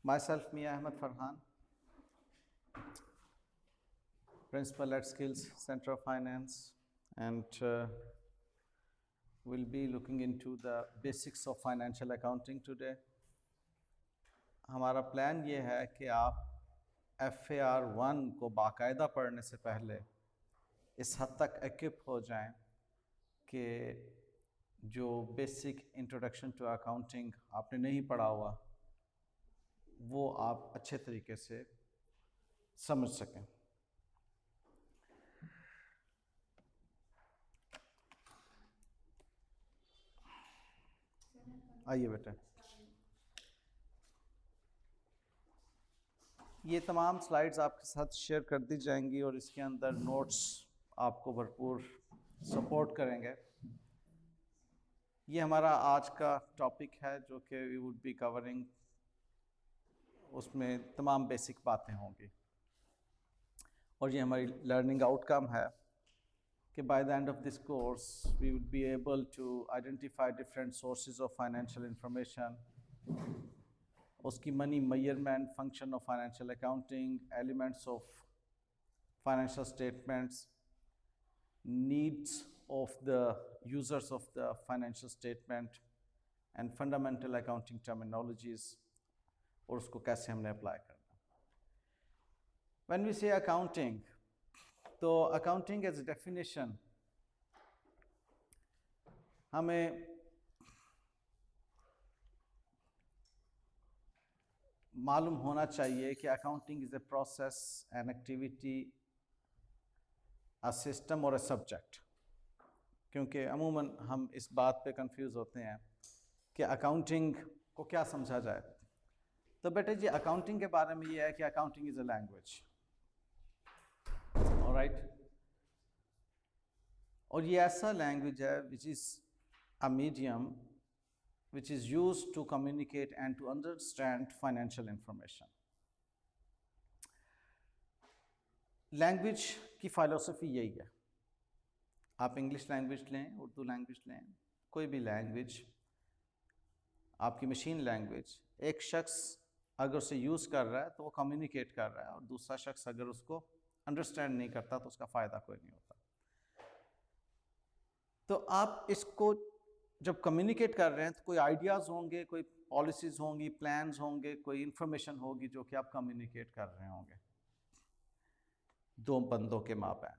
Myself, Mia Ahmed Farhan, Principal at Skills Center of Finance, and we'll be looking into the basics of financial accounting today. हमारा plan ये है कि आप FAR 1 को बाकायदा पढ़ने से पहले इस हद तक एक्विप हो जाएं कि जो बेसिक इंट्रोडक्शन टू अकाउंटिंग आपने नहीं पढ़ा हुआ वो आप अच्छे तरीके से समझ सकें। आइए बेटा, ये तमाम स्लाइड्स आपके साथ शेयर कर दी जाएंगी और इसके अंदर नोट्स आपको भरपूर सपोर्ट करेंगे। ये हमारा आज का टॉपिक है जो कि वी वुड बी कवरिंग, उसमें तमाम बेसिक बातें होंगी और ये हमारी लर्निंग आउटकम है कि by the end of this course we would be able to identify different sources of financial information, उसकी money measurement, function of financial accounting, elements of financial statements, needs of the users of the financial statement, and fundamental accounting terminologies, और उसको कैसे हमने apply करना। When we say accounting, तो accounting as a definition हमें मालूम होना चाहिए कि accounting is a process, an activity, a system और अ सब्जेक्ट। क्योंकि अमूमन हम इस बात पे कंफ्यूज होते हैं कि अकाउंटिंग को क्या समझा जाए। तो बेटे जी, अकाउंटिंग के बारे में ये है कि accounting is a language, alright, और ये ऐसा लैंग्वेज है which is a medium which is used to communicate and to understand financial information. Language की फ़िलॉसफी यही है। आप इंग्लिश लैंग्वेज लें, उर्दू लैंग्वेज लें, कोई भी लैंग्वेज, आपकी मशीन लैंग्वेज, एक शख्स अगर उसे यूज़ कर रहा है तो वो कम्युनिकेट कर रहा है, और दूसरा शख्स अगर उसको अंडरस्टैंड नहीं करता तो उसका फ़ायदा कोई नहीं होता। तो आप इसको जब कम्युनिकेट कर रहे हैं तो कोई आइडियाज़ होंगे, कोई पॉलिसीज़ होंगी, प्लान्स होंगे, कोई इंफॉर्मेशन होगी जो कि आप कम्युनिकेट कर रहे होंगे दो बंदों के माबैन।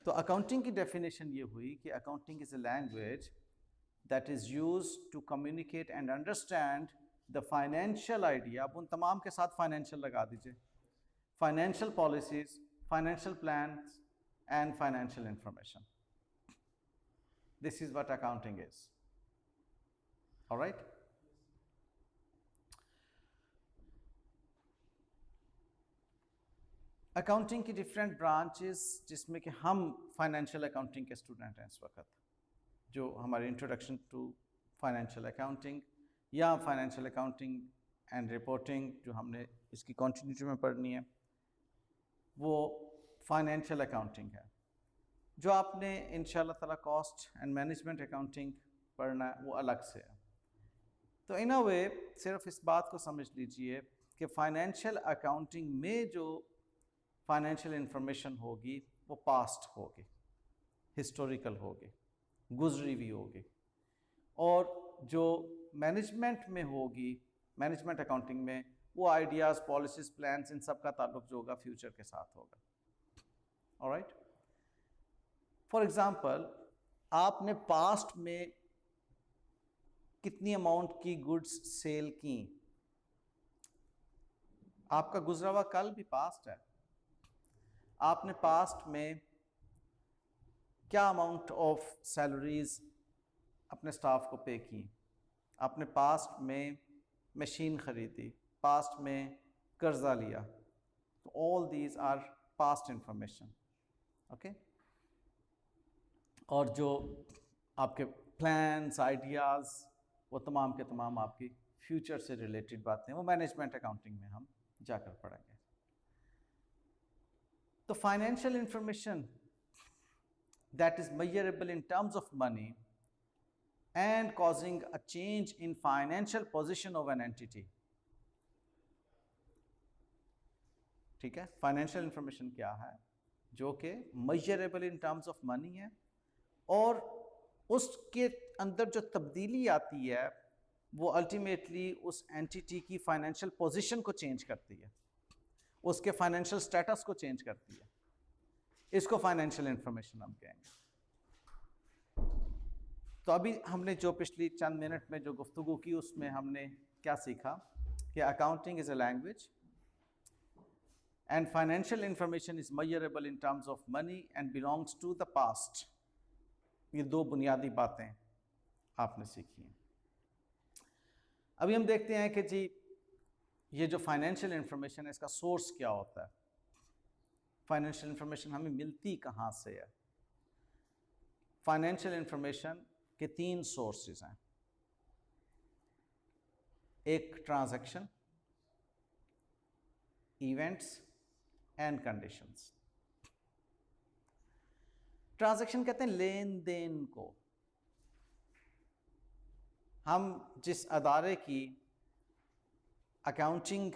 तो अकाउंटिंग की डेफिनेशन ये हुई कि accounting is a language that is used to communicate and understand the financial idea. आप उन तमाम के साथ फाइनेंशियल लगा दीजिए, financial policies, financial plans, and financial information. This is what accounting is. All right? Accounting की डिफरेंट ब्रांचेस, जिसमें कि हम फाइनेंशियल अकाउंटिंग के स्टूडेंट हैं इस वक्त, जो हमारी इंट्रोडक्शन टू फाइनेंशियल अकाउंटिंग या फाइनेंशियल अकाउंटिंग एंड रिपोर्टिंग जो हमने इसकी कंटिन्यूटी में पढ़नी है, वो फाइनेंशियल अकाउंटिंग है। जो आपने इंशाल्लाह ताला कॉस्ट एंड मैनेजमेंट अकाउंटिंग पढ़ना है वो अलग से है। तो इन अ वे सिर्फ इस बात को समझ लीजिए कि फाइनेंशियल अकाउंटिंग में जो फाइनेंशियल इंफॉर्मेशन होगी वो पास्ट होगी, हिस्टोरिकल होगी, गुजरी हुई होगी, और जो मैनेजमेंट में होगी, मैनेजमेंट अकाउंटिंग में, वो आइडियाज़, पॉलिसीज, प्लान्स, इन सब का ताल्लुक जो होगा फ्यूचर के साथ होगा। ऑलराइट, फॉर एग्जांपल, आपने पास्ट में कितनी अमाउंट की गुड्स सेल की, आपका गुजरा हुआ कल भी पास्ट है। आपने पास्ट में क्या अमाउंट ऑफ सैलरीज अपने स्टाफ को पे की, आपने पास्ट में मशीन खरीदी, पास्ट में कर्जा लिया, तो all these are past information. Okay, और जो आपके प्लान्स, आइडियाज़, वो तमाम के तमाम आपकी फ्यूचर से रिलेटेड बातें, वो मैनेजमेंट अकाउंटिंग में हम जाकर पढ़ेंगे। तो financial information that is measurable in terms of money and causing a change in financial position of an entity ठीक है, फाइनेंशियल इंफॉर्मेशन क्या है, जो कि measurable in terms of money है, और उसके अंदर जो तब्दीली आती है वो अल्टीमेटली उस एंटिटी की फाइनेंशियल पोजीशन को चेंज करती है, उसके फाइनेंशियल स्टेटस को चेंज करती है। इसको फाइनेंशियल इंफॉर्मेशन हम कहेंगे। तो अभी हमने जो पिछली चंद मिनट में जो गुफ्तगू की उसमें हमने क्या सीखा कि accounting is a language and financial information is measurable in terms of money and belongs to the past। ये दो बुनियादी बातें आपने सीखी हैं। अभी हम देखते हैं कि जी ये जो फाइनेंशियल इंफॉर्मेशन है इसका सोर्स क्या होता है, फाइनेंशियल इंफॉर्मेशन हमें मिलती कहाँ से है। फाइनेंशियल इंफॉर्मेशन के तीन सोर्सेज हैं, एक transaction, events and conditions. Transaction कहते हैं लेन देन को। हम जिस अदारे की अकाउंटिंग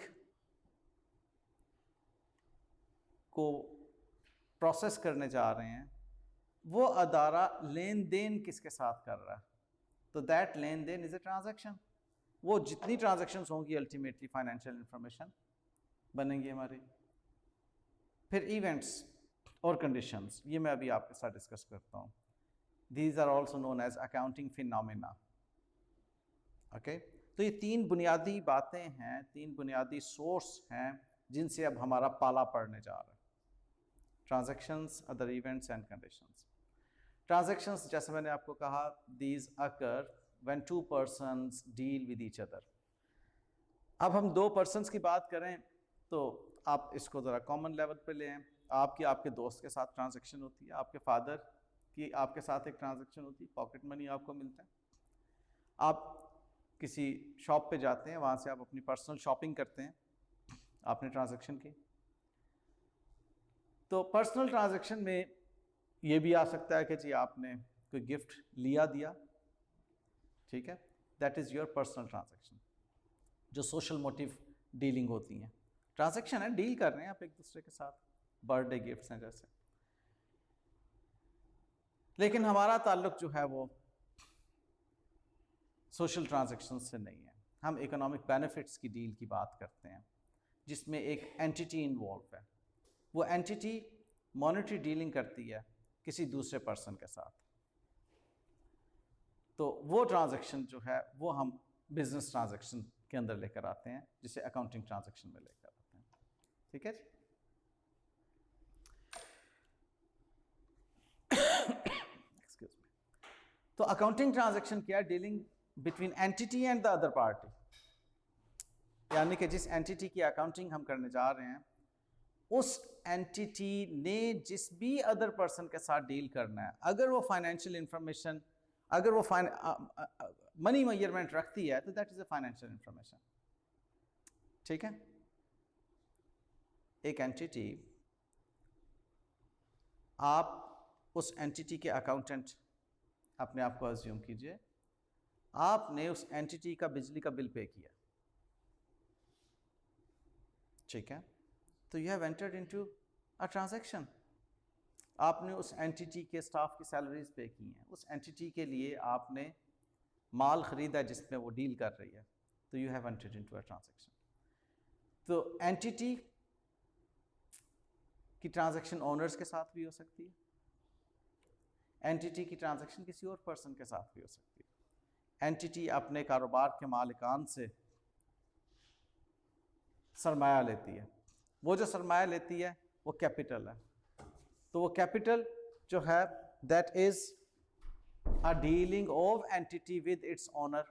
को प्रोसेस करने जा रहे हैं वो अदारा लेन देन किसके साथ कर रहा है, तो दैट लेन देन इज ए ट्रांजैक्शन। वो जितनी ट्रांजैक्शंस होंगी अल्टीमेटली फाइनेंशियल इंफॉर्मेशन बनेंगी हमारी। फिर इवेंट्स और कंडीशंस, ये मैं अभी आपके साथ डिस्कस करता हूँ। These are also known as accounting phenomena. Okay, तो ये तीन बुनियादी बातें हैं, तीन बुनियादी सोर्स हैं जिनसे अब हमारा पाला पड़ने जा रहा है। Transactions, other events and conditions. Transactions जैसे मैंने आपको कहा, these occur when to persons deal with each other. अब हम दो पर्सन्स की बात करें तो आप इसको ज़रा कॉमन लेवल पे लें। आपकी आपके दोस्त के साथ ट्रांजैक्शन होती है, आपके फादर की आपके साथ एक ट्रांजैक्शन होती है, पॉकेट मनी आपको मिलता है, आप किसी शॉप पे जाते हैं, वहाँ से आप अपनी पर्सनल शॉपिंग करते हैं, आपने ट्रांजैक्शन की। तो पर्सनल ट्रांजैक्शन में ये भी आ सकता है कि जी आपने कोई गिफ्ट लिया दिया, ठीक है, that is your personal transaction. जो सोशल मोटिव डीलिंग होती हैं, ट्रांजैक्शन है, डील कर रहे हैं आप एक दूसरे के साथ, बर्थडे गिफ्ट्स हैं जैसे। लेकिन हमारा ताल्लुक जो है वो सोशल ट्रांजैक्शन से नहीं है, हम इकोनॉमिक बेनिफिट्स की डील की बात करते हैं जिसमें एक एंटिटी इन्वॉल्व है। वो एंटिटी मॉनेटरी डीलिंग करती है किसी दूसरे पर्सन के साथ, तो वो ट्रांजैक्शन जो है वो हम बिजनेस ट्रांजैक्शन के अंदर लेकर आते हैं, जिसे अकाउंटिंग ट्रांजैक्शन में लेकर आते हैं। ठीक है जी। Excuse me. तो अकाउंटिंग ट्रांजैक्शन क्या है? Dealing between entity and the other party, यानी कि जिस एंटिटी की अकाउंटिंग हम करने जा रहे हैं उस एंटिटी ने जिस भी अदर पर्सन के साथ डील करना है, अगर वो फाइनेंशियल इंफॉर्मेशन, अगर वो मनी मेजरमेंट रखती है तो that is a financial information. ठीक है, एक एंटिटी, आप उस एंटिटी के अकाउंटेंट अपने आप को अज्यूम कीजिए, आपने उस एंटिटी का बिजली का बिल पे किया, ठीक है, तो you have entered into a transaction. आपने उस एंटिटी के स्टाफ की सैलरीज पे की हैं, उस एंटिटी के लिए आपने माल ख़रीदा जिसमें वो डील कर रही है, तो you have entered into a transaction. तो एंटिटी की ट्रांजैक्शन ओनर्स के साथ भी हो सकती है, एंटिटी की ट्रांजैक्शन किसी और पर्सन के साथ भी हो सकती है। एंटिटी अपने कारोबार के मालिकान से सरमाया लेती है, वो जो सरमाया लेती है वो कैपिटल है, तो वो कैपिटल जो है that is a dealing of entity with its owner.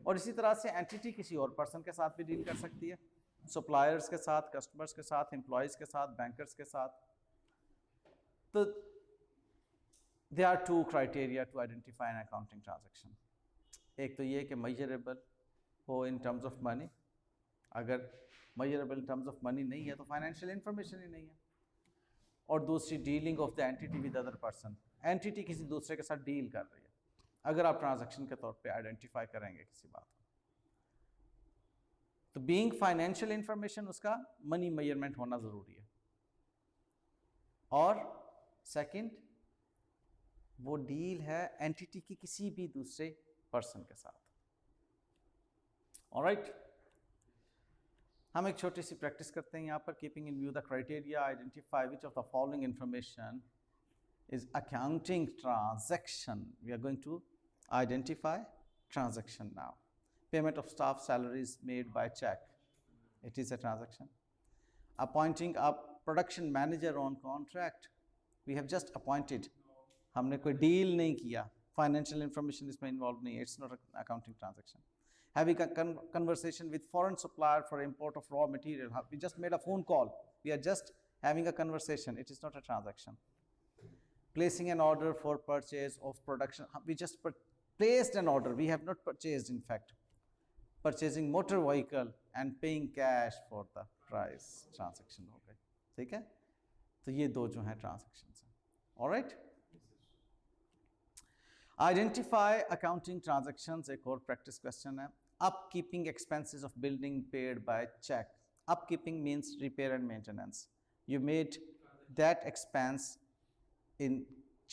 और इसी तरह से एंटिटी किसी और पर्सन के साथ भी डील कर सकती है, सप्लायर्स के साथ, कस्टमर्स के साथ, एम्प्लॉयज़ के साथ, बैंकर्स के साथ। तो they are two criteria to identify an accounting transaction. एक तो ये कि मेजरेबल हो इन टर्म्स ऑफ मनी, अगर measurable in terms of money नहीं है तो फाइनेंशियल इंफॉर्मेशन ही नहीं है। और दूसरी, dealing of the entity with other person, entity किसी दूसरे के साथ डील कर रही है, अगर आप ट्रांजैक्शन के तौर पे आइडेंटिफाई करेंगे किसी बात को। तो बीइंग फाइनेंशियल इंफॉर्मेशन उसका मनी मेजरमेंट होना ज़रूरी है। और सेकंड, वो डील है एंटिटी की किसी भी दूसरे पर्सन के साथ। ऑलराइट, हम एक छोटी सी प्रैक्टिस करते हैं यहाँ पर। Keeping in view the criteria, identify which of the following information is accounting transaction. We are going to identify transaction now. Payment of staff salaries made by check. It is a transaction. Appointing a production manager on contract. We have just appointed. हमने कोई deal नहीं किया. Financial information इसमें involved नहीं है. It's not an accounting transaction. Having a conversation with foreign supplier for import of raw material. We just made a phone call. We are just having a conversation. It is not a transaction. Placing an order for purchase of production. We just placed an order. We have not purchased, in fact. Purchasing motor vehicle and paying cash for the price. Transaction हो गई, ठीक है? तो ये दो जो हैं transactions हैं. All right? Identify accounting transactions. एक और practice question है. Upkeeping expenses of building paid by check. Upkeeping means repair and maintenance. You made that expense in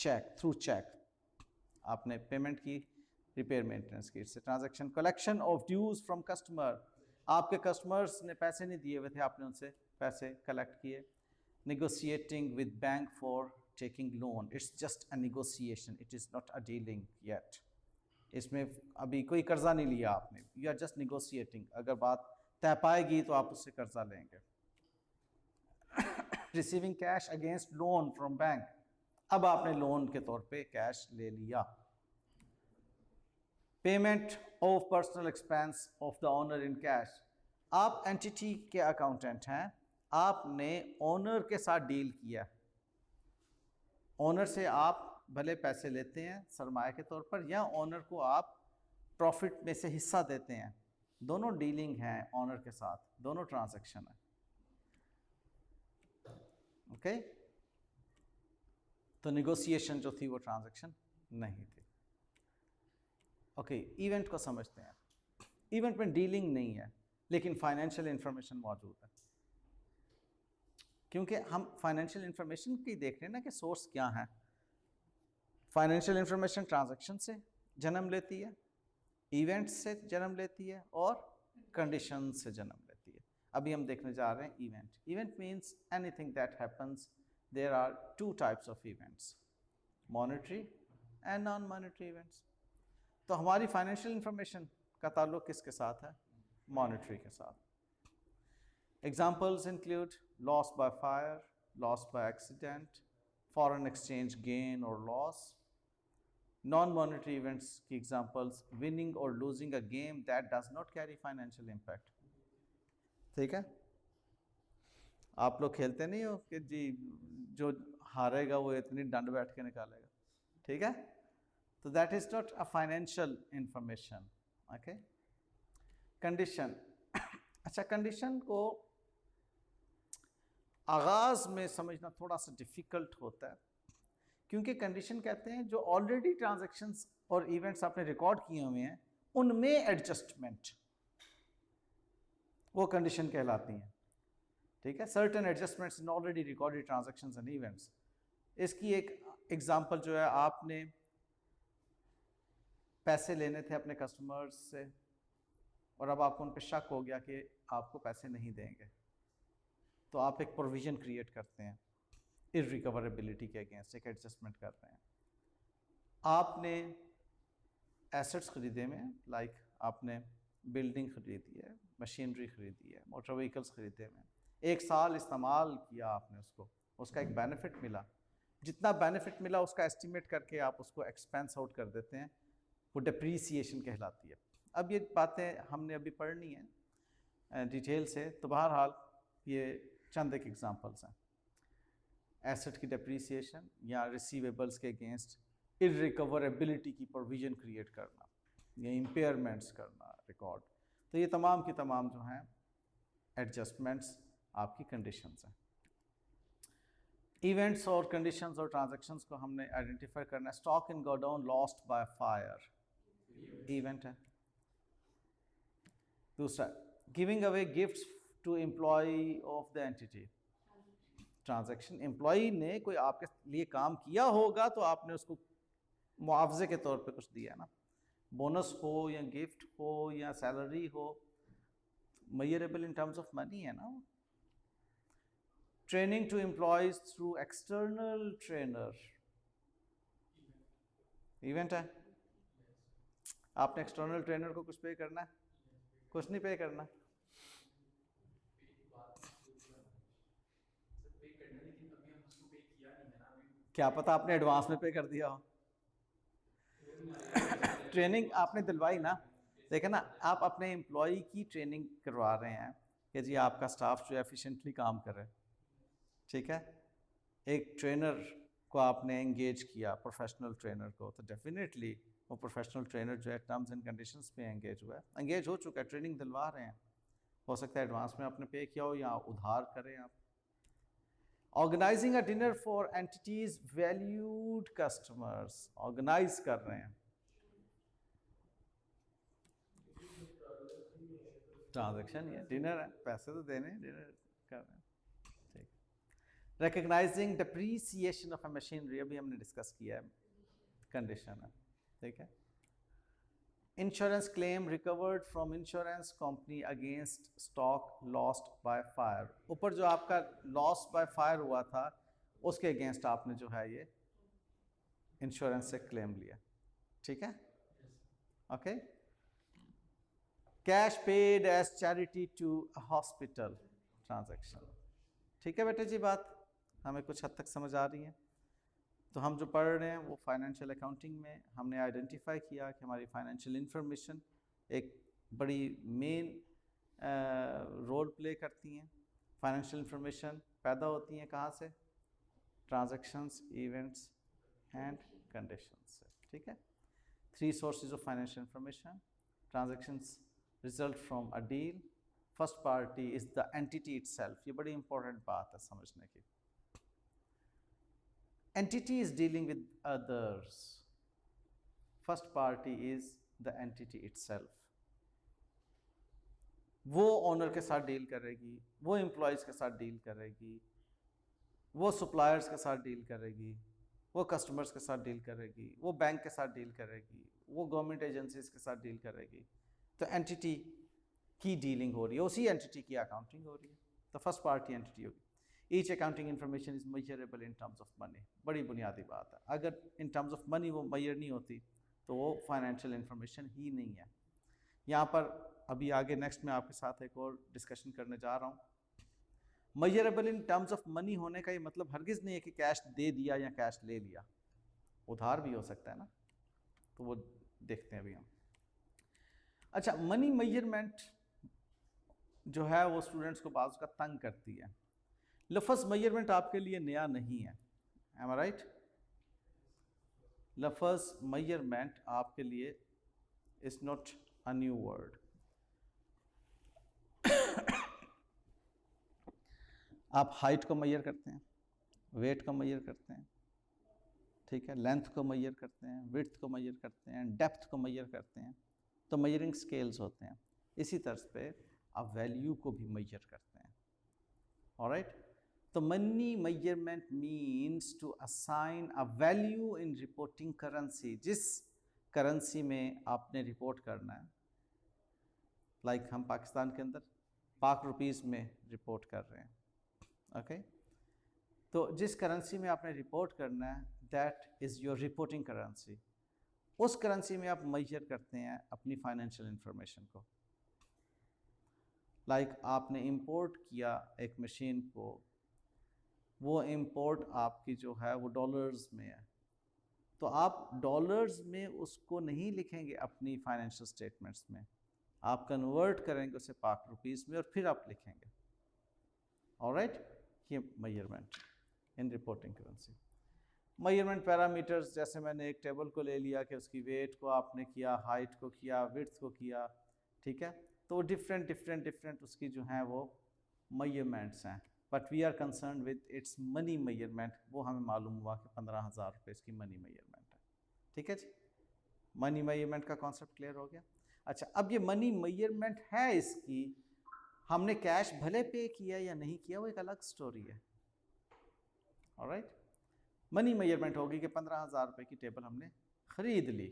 check, through check. आपने पेमेंट की, रिपेयर मेंटेनेंस की. It's transaction. Collection of dues from customer. आपके customers ने पैसे नहीं दिए हुए थे, आपने उनसे पैसे कलेक्ट किए. Negotiating with bank for taking loan. It's just a negotiation, it is not a dealing yet. इसमें अभी कोई कर्जा नहीं लिया आपने. You are just negotiating. अगर बात तय पाएगी तो आप उससे कर्जा लेंगे. Receiving cash against loan from bank. अब आपने लोन के तौर पे कैश ले लिया. Payment of personal expense of the owner in cash. आप एंटिटी के अकाउंटेंट हैं, आपने ओनर के साथ डील किया. ओनर से आप भले पैसे लेते हैं सरमाया के तौर पर, या ओनर को आप प्रॉफिट में से हिस्सा देते हैं. दोनों डीलिंग हैं ओनर के साथ, दोनों ट्रांजैक्शन है. ओके तो नेगोशिएशन जो थी वो ट्रांजैक्शन नहीं थी. ओके, इवेंट को समझते हैं. इवेंट में डीलिंग नहीं है लेकिन फाइनेंशियल इंफॉर्मेशन मौजूद है. क्योंकि हम फाइनेंशियल इंफॉर्मेशन की देख रहे हैं ना कि सोर्स क्या है. फाइनेंशियल इंफॉर्मेशन ट्रांजैक्शन से जन्म लेती है, इवेंट से जन्म लेती है और कंडीशन से जन्म लेती है. अभी हम देखने जा रहे हैं event. Event means anything that happens. There are two types of events, monetary and non-monetary events. तो हमारी फाइनेंशियल इंफॉर्मेशन का ताल्लुक किसके साथ है? मॉनेटरी के साथ. Examples include loss by fire, loss by accident, foreign exchange gain और लॉस. नॉन मॉनेटरी इवेंट्स की एग्जाम्पल्स विनिंग और losing a game that does not carry financial impact. ठीक है, आप लोग खेलते नहीं हो कि जी जो हारेगा वो इतनी डंड बैठ के निकालेगा. ठीक है, तो that is not a financial information. Okay, condition. अच्छा, कंडीशन को आगाज में समझना थोड़ा सा डिफिकल्ट होता है, क्योंकि कंडीशन कहते हैं जो ऑलरेडी ट्रांजैक्शंस और इवेंट्स आपने रिकॉर्ड किए हुए हैं उनमें एडजस्टमेंट, वो कंडीशन कहलाती हैं. ठीक है, certain adjustments in already recorded transactions and events. इसकी एक एग्जांपल जो है, आपने पैसे लेने थे अपने कस्टमर्स से और अब आपको उन पर शक हो गया कि आपको पैसे नहीं देंगे, तो आप एक प्रोविजन क्रिएट करते हैं इररिकवरेबिलिटी के अगेंस्ट, एक एडजस्टमेंट करते हैं. आपने एसेट्स खरीदे में, लाइक आपने बिल्डिंग खरीदी है, मशीनरी खरीदी है, मोटर व्हीकल्स खरीदे में, 1 साल इस्तेमाल किया आपने उसको, उसका एक बेनिफिट मिला. जितना बेनिफिट मिला उसका एस्टिमेट करके आप उसको एक्सपेंस आउट कर देते हैं, वो डिप्रीसिएशन कहलाती है. अब ये बातें हमने अभी पढ़नी है डिटेल से, तो बहरहाल ये चंद एक एग्जांपल्स हैं. एसेट की डिप्रीसिएशन या रिसीवेबल्स के अगेंस्ट इररिकवरेबिलिटी की प्रोविजन क्रिएट करना या इम्पेयरमेंट्स करना रिकॉर्ड. तो ये तमाम की तमाम जो हैं एडजस्टमेंट्स आपकी कंडीशंस हैं. इवेंट्स और कंडीशंस और ट्रांजैक्शंस को हमने आइडेंटिफाई करना है. Stock in godown lost by fire, event है. दूसरा, giving away gifts to employ of the entity, transaction, employ ने कोई आपके लिए काम किया होगा तो आपने उसको मुआवजे के तौर पे कुछ दिया ना, बोनस हो या गिफ्ट हो या सैलरी हो, measurable in terms of money है ना। Training to employees through external trainer, event है, आपने एक्सटर्नल ट्रेनर को कुछ पे करना है? कुछ नहीं पे करना। क्या पता आपने एडवांस में पे कर दिया हो। ट्रेनिंग आपने दिलवाई ना, देखे ना, आप अपने एम्प्लॉय की ट्रेनिंग करवा रहे हैं कि जी आपका स्टाफ जो है एफिशिएंटली काम करे, ठीक है। एक ट्रेनर को आपने एंगेज किया, प्रोफेशनल ट्रेनर को, तो डेफिनेटली वो प्रोफेशनल ट्रेनर जो है टर्म्स एंड कंडीशंस पे एंगेज हुआ है, एंगेज हो चुका है, ट्रेनिंग दिलवा रहे हैं। हो सकता है एडवांस में आपने पे किया हो या उधार करें आप। Organising a dinner for entities valued customers, organise कर रहे हैं, ट्रांजैक्शन ये डिनर है, पैसे तो देने, डिनर कर रहे हैं, ठीक। Recognising depreciation of a machinery, अभी हमने डिस्कस किया है, कंडीशन है, ठीक है। Insurance claim recovered from insurance company against stock lost by fire, ऊपर जो आपका लॉस बाय फायर हुआ था उसके अगेंस्ट आपने जो है ये इंश्योरेंस से क्लेम लिया, ठीक है, okay. Cash paid as charity to hospital, transaction, ठीक है बेटे जी, बात हमें कुछ हद तक समझ आ रही है। तो हम जो पढ़ रहे हैं वो फाइनेंशियल अकाउंटिंग में हमने आइडेंटिफाई किया कि हमारी फाइनेंशियल इंफॉर्मेशन एक बड़ी मेन रोल प्ले करती हैं। फाइनेंशियल इंफॉर्मेशन पैदा होती हैं कहाँ से? ट्रांजैक्शंस, इवेंट्स एंड कंडीशंस से, ठीक है। 3 sources of financial information, transactions result from a deal, first party is the entity itself, ये बड़ी इंपॉर्टेंट बात है समझने की। Entity is dealing with others. First party is the entity itself. वो ओनर के साथ डील करेगी, वो एम्प्लॉयज़ के साथ डील करेगी, वो सप्लायर्स के साथ डील करेगी, वो कस्टमर्स के साथ डील करेगी, वो बैंक के साथ डील करेगी, वो गवर्नमेंट एजेंसीज के साथ डील करेगी। तो एंटिटी की डीलिंग हो रही है, उसी एंटिटी की अकाउंटिंग हो रही है, तो फर्स्ट पार्टी एंटिटी होगी। Each accounting information is measurable in terms of money, बड़ी बुनियादी बात है, अगर इन टर्म्स ऑफ मनी वो मेजर नहीं होती तो वो फाइनेंशियल इन्फॉर्मेशन ही नहीं है। यहाँ पर अभी आगे नेक्स्ट में आपके साथ एक और डिस्कशन करने जा रहा हूँ। Measurable in terms of money होने का ये मतलब हरगिज़ नहीं है कि कैश दे दिया या कैश ले लिया, उधार भी हो सकता है ना, तो वो देखते हैं अभी हम। अच्छा, मनी मेजरमेंट जो है वो स्टूडेंट्स को बाज़ का तंग करती है। लफ्ज़ मेजरमेंट आपके लिए नया नहीं है, एम आई राइट? लफ्ज़ मेजरमेंट आपके लिए is not a new word. आप हाइट को मेजर करते हैं, वेट को मेजर करते हैं, ठीक है, लेंथ को मेजर करते हैं, विड्थ को मेजर करते हैं, डेप्थ को मेजर करते हैं, तो मेजरिंग स्केल्स होते हैं। इसी तर्ज पे आप वैल्यू को भी मेजर करते हैं, ऑलराइट। तो money measurement means to assign a value in reporting currency, जिस करेंसी में आपने रिपोर्ट करना है, लाइक हम पाकिस्तान के अंदर पाक रुपीज़ में रिपोर्ट कर रहे हैं, ओके। तो जिस करेंसी में आपने रिपोर्ट करना है that is your reporting currency, उस करेंसी में आप मेजर करते हैं अपनी फाइनेंशियल इंफॉर्मेशन को। लाइक आपने इंपोर्ट किया एक मशीन को, वो इंपोर्ट आपकी जो है वो डॉलर्स में है, तो आप डॉलर्स में उसको नहीं लिखेंगे अपनी फाइनेंशियल स्टेटमेंट्स में, आप कन्वर्ट करेंगे उसे पाक रुपीज़ में और फिर आप लिखेंगे, ऑलराइट। ये मेजरमेंट इन रिपोर्टिंग करेंसी। मेजरमेंट पैरामीटर्स, जैसे मैंने एक टेबल को ले लिया कि उसकी वेट को आपने किया, हाइट को किया, विड्थ को किया, ठीक है, तो डिफरेंट उसकी जो हैं वो मेजरमेंट्स हैं, but we are concern with its money measurement. वो हमें मालूम हुआ कि 15,000 रुपये इसकी मनी मेजरमेंट है, ठीक है जी। मनी मेजरमेंट का कॉन्सेप्ट क्लियर हो गया। अच्छा, अब ये मनी मेजरमेंट है इसकी, हमने कैश भले पे किया या नहीं किया वो एक अलग स्टोरी है। ऑलराइट, मनी मेजरमेंट होगी कि 15,000 रुपये की टेबल हमने खरीद ली।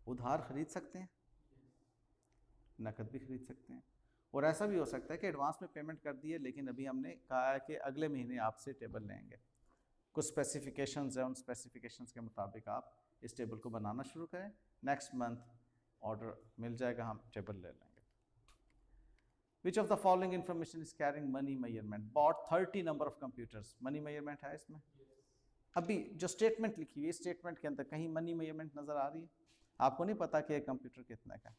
उधार खरीद सकते हैं, नकद भी खरीद सकते हैं, और ऐसा भी हो सकता है कि एडवांस में पेमेंट कर दिए लेकिन अभी हमने कहा है कि अगले महीने आपसे टेबल लेंगे। कुछ स्पेसिफिकेशंस हैं, उन स्पेसिफिकेशंस के मुताबिक आप इस टेबल को बनाना शुरू करें, नेक्स्ट मंथ ऑर्डर मिल जाएगा, हम टेबल ले लेंगे। Which of the following information is carrying money measurement? Bought 30 number of computers. Money measurement है इसमें? अभी जो स्टेटमेंट लिखी हुई है, स्टेटमेंट के अंदर कहीं मनी मेजरमेंट नज़र आ रही है? आपको नहीं पता कि एक कंप्यूटर कितने का है,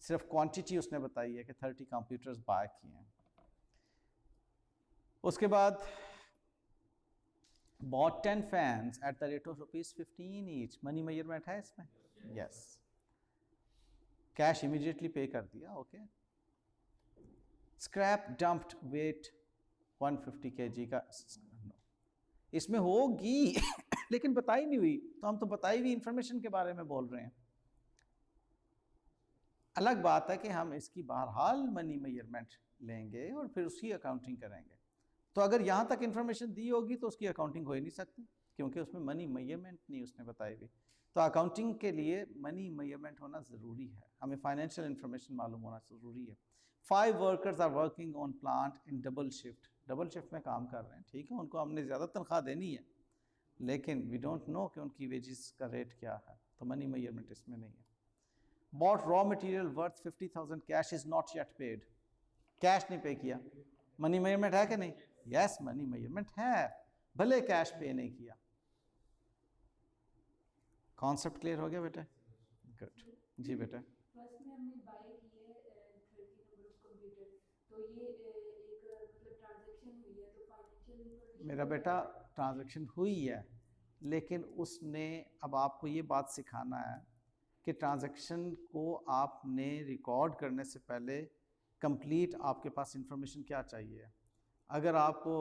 सिर्फ क्वांटिटी उसने बताई है कि 30 कंप्यूटर्स बाय किए हैं। उसके बाद bought 10 fans at the rate of ₹15 each. Money measurement है इसमें? यस। कैश इमीडिएटली पे कर दिया, okay. Scrap dumped weight 150 kg का, इसमें होगी लेकिन बताई नहीं हुई, तो हम तो बताई हुई इंफॉर्मेशन के बारे में बोल रहे हैं। अलग बात है कि हम इसकी बहरहाल मनी मेजरमेंट लेंगे और फिर उसकी अकाउंटिंग करेंगे। तो अगर यहाँ तक इंफॉर्मेशन दी होगी तो उसकी अकाउंटिंग हो ही नहीं सकती, क्योंकि उसमें मनी मेजरमेंट नहीं उसने बताई हुई। तो अकाउंटिंग के लिए मनी मेजरमेंट होना ज़रूरी है, हमें फाइनेंशियल इंफॉर्मेशन मालूम होना ज़रूरी है। 5 workers are working on plant in double shift. Double shift में काम कर रहे हैं, ठीक है, उनको हमने ज़्यादा तनख्वाह देनी है, लेकिन वी डोंट नो कि उनकी वेजेस का रेट क्या है, तो मनी मेजरमेंट इसमें नहीं है। Bought raw material worth 50,000, cash is not yet paid. Cash नहीं पे किया, मनी मेजरमेंट है कि नहीं? यस, मनी मेजरमेंट है, भले कैश पे नहीं किया। कॉन्सेप्ट क्लियर हो गया बेटा? गुड जी बेटा। फर्स्ट में हमने बाय किए 30 नंबर ऑफ कंप्यूटर, तो ये एक मतलब ट्रांजैक्शन हुई है, तो फाइनेंशियल इंफॉर्मेशन मेरा बेटा ट्रांजैक्शन हुई है, लेकिन उसने अब आपको ये बात सिखाना है कि ट्रांजैक्शन को आपने रिकॉर्ड करने से पहले कंप्लीट आपके पास इंफॉर्मेशन क्या चाहिए। अगर आपको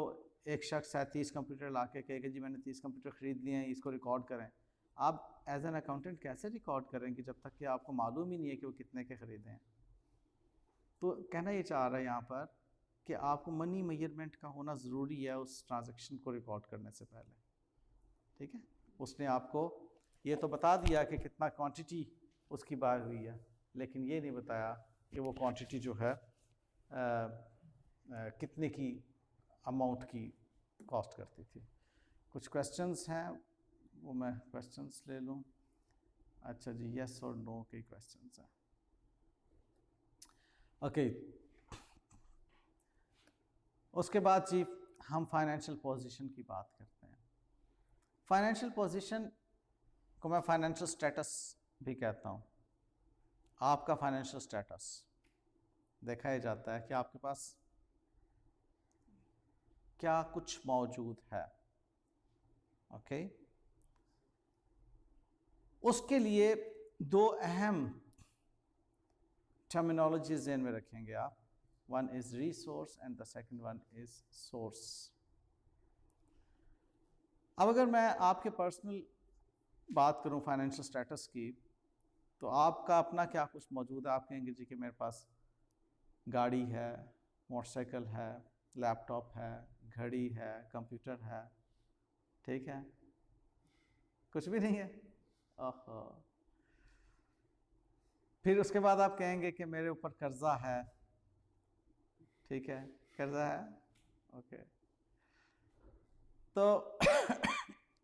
एक शख्स है 30 कंप्यूटर ला के कहे कि जी मैंने 30 कंप्यूटर ख़रीद लिए हैं, इसको रिकॉर्ड करें, आप एज एन अकाउंटेंट कैसे रिकॉर्ड करेंगे जब तक कि आपको मालूम ही नहीं है कि वो कितने के ख़रीदे हैं। तो कहना ये चाह रहा है यहाँ पर कि आपको मनी मेजरमेंट का होना ज़रूरी है उस ट्रांजैक्शन को रिकॉर्ड करने से पहले, ठीक है। उसने आपको ये तो बता दिया कि कितना क्वांटिटी उसकी बाय हुई है, लेकिन ये नहीं बताया कि वो क्वांटिटी जो है कितने की अमाउंट की कॉस्ट करती थी। कुछ क्वेश्चंस हैं, वो मैं क्वेश्चंस ले लूँ। अच्छा जी, यस और नो के क्वेश्चंस हैं। ओके, उसके बाद जी हम फाइनेंशियल पोजीशन की बात करते हैं। फाइनेंशियल पोजीशन को मैं फाइनेंशियल स्टेटस भी कहता हूँ। आपका फाइनेंशियल स्टेटस देखा ही जाता है कि आपके पास क्या कुछ मौजूद है, ओके। उसके लिए दो अहम टर्मिनोलॉजीज ज़हन में रखेंगे आप। One is resource and the second one is source. अब अगर मैं आपके पर्सनल बात करूं फाइनेंशियल स्टेटस की, तो आपका अपना क्या कुछ मौजूद है। आप कहेंगे जी कि मेरे पास गाड़ी है, मोटरसाइकिल है, लैपटॉप है, घड़ी है, कंप्यूटर है, ठीक है, कुछ भी नहीं है। ओहो। फिर उसके बाद आप कहेंगे कि मेरे ऊपर कर्जा है, ठीक है, कर्जा है, ओके। तो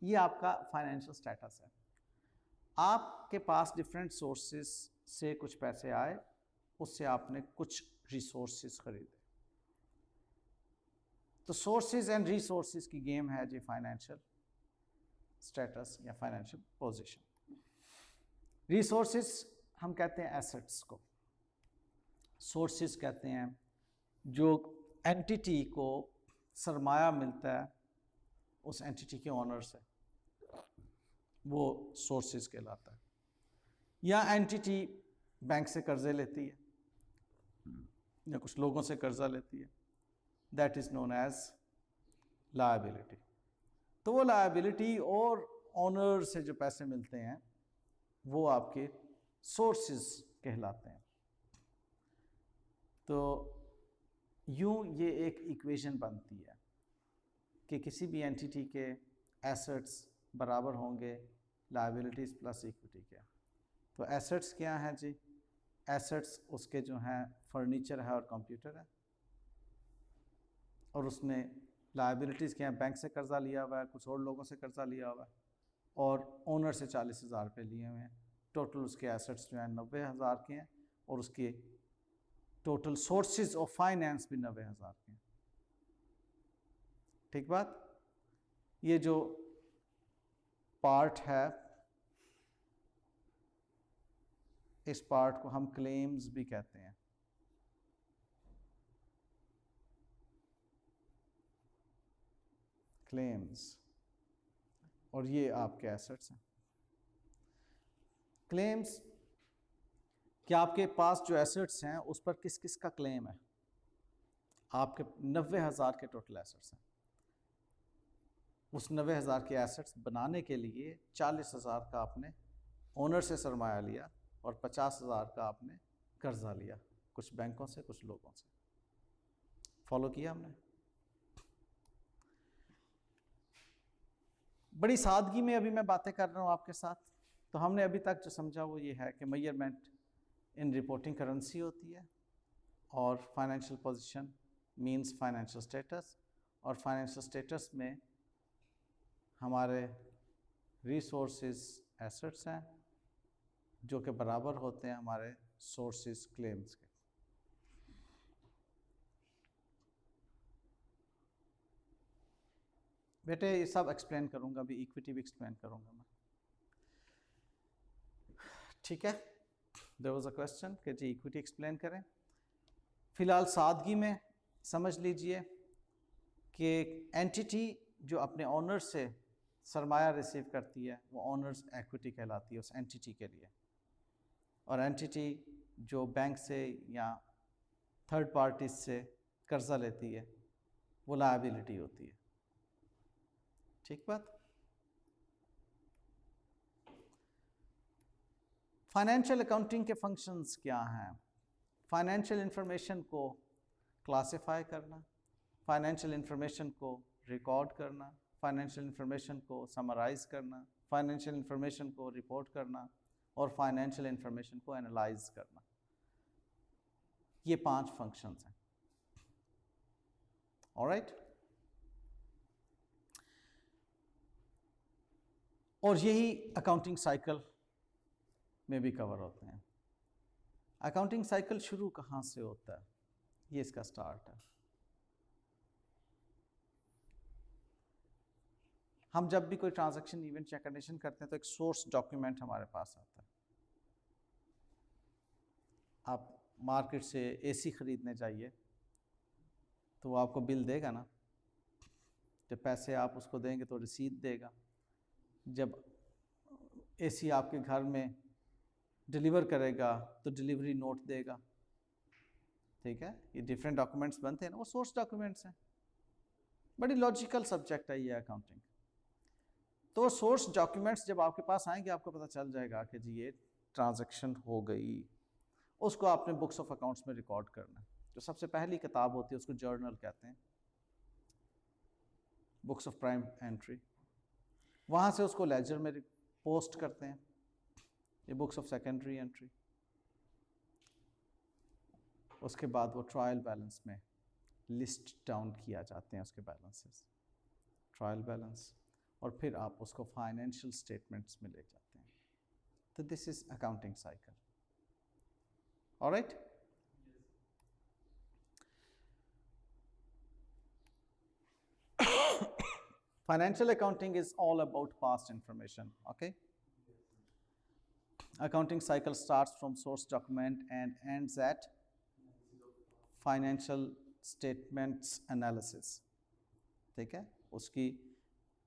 ये आपका फाइनेंशियल स्टेटस है। आपके पास डिफरेंट सोर्सेस से कुछ पैसे आए, उससे आपने कुछ रिसोर्सेज खरीदे। तो सोर्सेज एंड रिसोर्सेज की गेम है जी फाइनेंशियल स्टेटस या फाइनेंशियल पोजीशन। रिसोर्सेज हम कहते हैं एसेट्स को, सोर्सेज कहते हैं जो एंटिटी को सरमाया मिलता है उस एंटिटी के ओनर से, वो सोर्सेज कहलाता है। या एंटिटी बैंक से कर्जे लेती है या कुछ लोगों से कर्जा लेती है, that is known as liability. तो वो लायबिलिटी और ओनर से जो पैसे मिलते हैं वो आपके सोर्सेज कहलाते हैं। तो यूँ ये एक इक्वेशन बनती है कि किसी भी एंटिटी के एसेट्स बराबर होंगे लायबिलिटीज़ प्लस इक्विटी के। तो एसेट्स क्या हैं जी? एसेट्स उसके जो हैं फर्नीचर है और कंप्यूटर है, और उसने लायबिलिटीज़ क्या है? बैंक से कर्ज़ा लिया हुआ है, कुछ और लोगों से कर्ज़ा लिया हुआ है, और ओनर से 40,000 रुपये लिए हुए हैं। टोटल उसके एसेट्स जो हैं 90,000 के हैं, और उसके टोटल सोर्सेज ऑफ फाइनेंस भी 90,000 के हैं। ठीक बात? ये जो पार्ट है, इस पार्ट को हम क्लेम्स भी कहते हैं। क्लेम्स, और ये आपके एसेट्स हैं। क्लेम्स, क्या आपके पास जो एसेट्स हैं उस पर किस किस का क्लेम है? आपके 90,000 के टोटल एसेट्स हैं। उस 90,000 के एसेट्स बनाने के लिए 40,000 का आपने ओनर से सरमाया लिया और 50,000 का आपने कर्जा लिया, कुछ बैंकों से कुछ लोगों से। फॉलो किया हमने? बड़ी सादगी में अभी मैं बातें कर रहा हूँ आपके साथ। तो हमने अभी तक जो समझा वो ये है कि मेजरमेंट इन रिपोर्टिंग करेंसी होती है, और financial position means financial status, और फाइनेंशियल स्टेटस में हमारे रिसोर्सेज एसेट्स हैं जो कि बराबर होते हैं हमारे सोर्सेज क्लेम्स के। बेटे ये सब एक्सप्लेन करूंगा, अभी इक्विटी भी एक्सप्लेन करूंगा मैं। ठीक है, देयर वाज अ क्वेश्चन कि जी इक्विटी एक्सप्लेन करें। फिलहाल सादगी में समझ लीजिए कि एंटिटी जो अपने ओनर से सरमाया रिसीव करती है वो ओनर्स एक्विटी कहलाती है उस एंटिटी के लिए, और एंटिटी जो बैंक से या थर्ड पार्टी से कर्जा लेती है वो लायबिलिटी होती है। ठीक बात? फाइनेंशियल अकाउंटिंग के फंक्शंस क्या हैं? फाइनेंशियल इंफॉर्मेशन को क्लासिफाई करना, फाइनेंशियल इंफॉर्मेशन को रिकॉर्ड करना, फाइनेंशियल इंफॉर्मेशन को समराइज करना, फाइनेंशियल इंफॉर्मेशन को रिपोर्ट करना, और फाइनेंशियल इंफॉर्मेशन को एनालाइज करना। ये 5 फंक्शंस हैं। ऑलराइट? और यही अकाउंटिंग साइकिल में भी कवर होते हैं। अकाउंटिंग साइकिल शुरू कहाँ से होता है? ये इसका स्टार्ट है। हम जब भी कोई ट्रांजैक्शन इवेंट या कंडीशन करते हैं तो एक सोर्स डॉक्यूमेंट हमारे पास आता है। आप मार्केट से एसी खरीदने जाइए तो वो आपको बिल देगा ना, जब पैसे आप उसको देंगे तो रसीद देगा, जब एसी आपके घर में डिलीवर करेगा तो डिलीवरी नोट देगा। ठीक है, ये डिफरेंट डॉक्यूमेंट्स बनते हैं ना, वो सोर्स डॉक्यूमेंट्स हैं। बड़ी लॉजिकल सब्जेक्ट है ये अकाउंटिंग। तो सोर्स डॉक्यूमेंट्स जब आपके पास आएंगे आपको पता चल जाएगा कि जी ये ट्रांजैक्शन हो गई। उसको आपने बुक्स ऑफ अकाउंट्स में रिकॉर्ड करना है। जो सबसे पहली किताब होती है उसको जर्नल कहते हैं, बुक्स ऑफ प्राइम एंट्री। वहाँ से उसको लेजर में पोस्ट करते हैं, ये बुक्स ऑफ सेकेंडरी एंट्री। उसके बाद वो ट्रायल बैलेंस में लिस्ट डाउन किया जाते हैं उसके बैलेंसेस, ट्रायल बैलेंस, और फिर आप उसको फाइनेंशियल स्टेटमेंट्स में ले जाते हैं। तो this is accounting cycle. Alright? Financial accounting is all about past information, okay? Accounting cycle starts from source document and ends at financial statements analysis. ठीक है, उसकी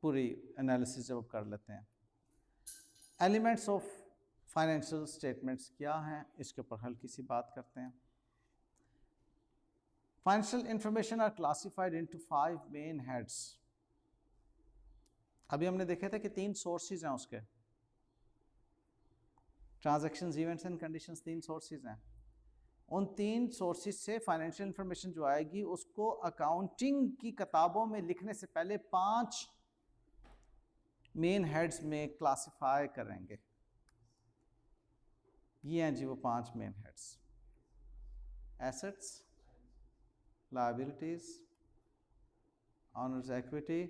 पूरी एनालिसिस जब कर लेते हैं। एलिमेंट्स ऑफ फाइनेंशियल स्टेटमेंट्स क्या हैं, इसके ऊपर हल्की सी बात करते हैं। Financial information are classified into 5 main heads. अभी हमने देखे थे कि 3 सोर्सेज हैं उसके, transactions, events and conditions, 3 sources हैं। उन 3 सोर्सेज से फाइनेंशियल इंफॉर्मेशन जो आएगी उसको अकाउंटिंग की किताबों में लिखने से पहले 5 मेन हेड्स में क्लासिफाई करेंगे। ये हैं जी वो 5 main heads: assets, liabilities, honours equity,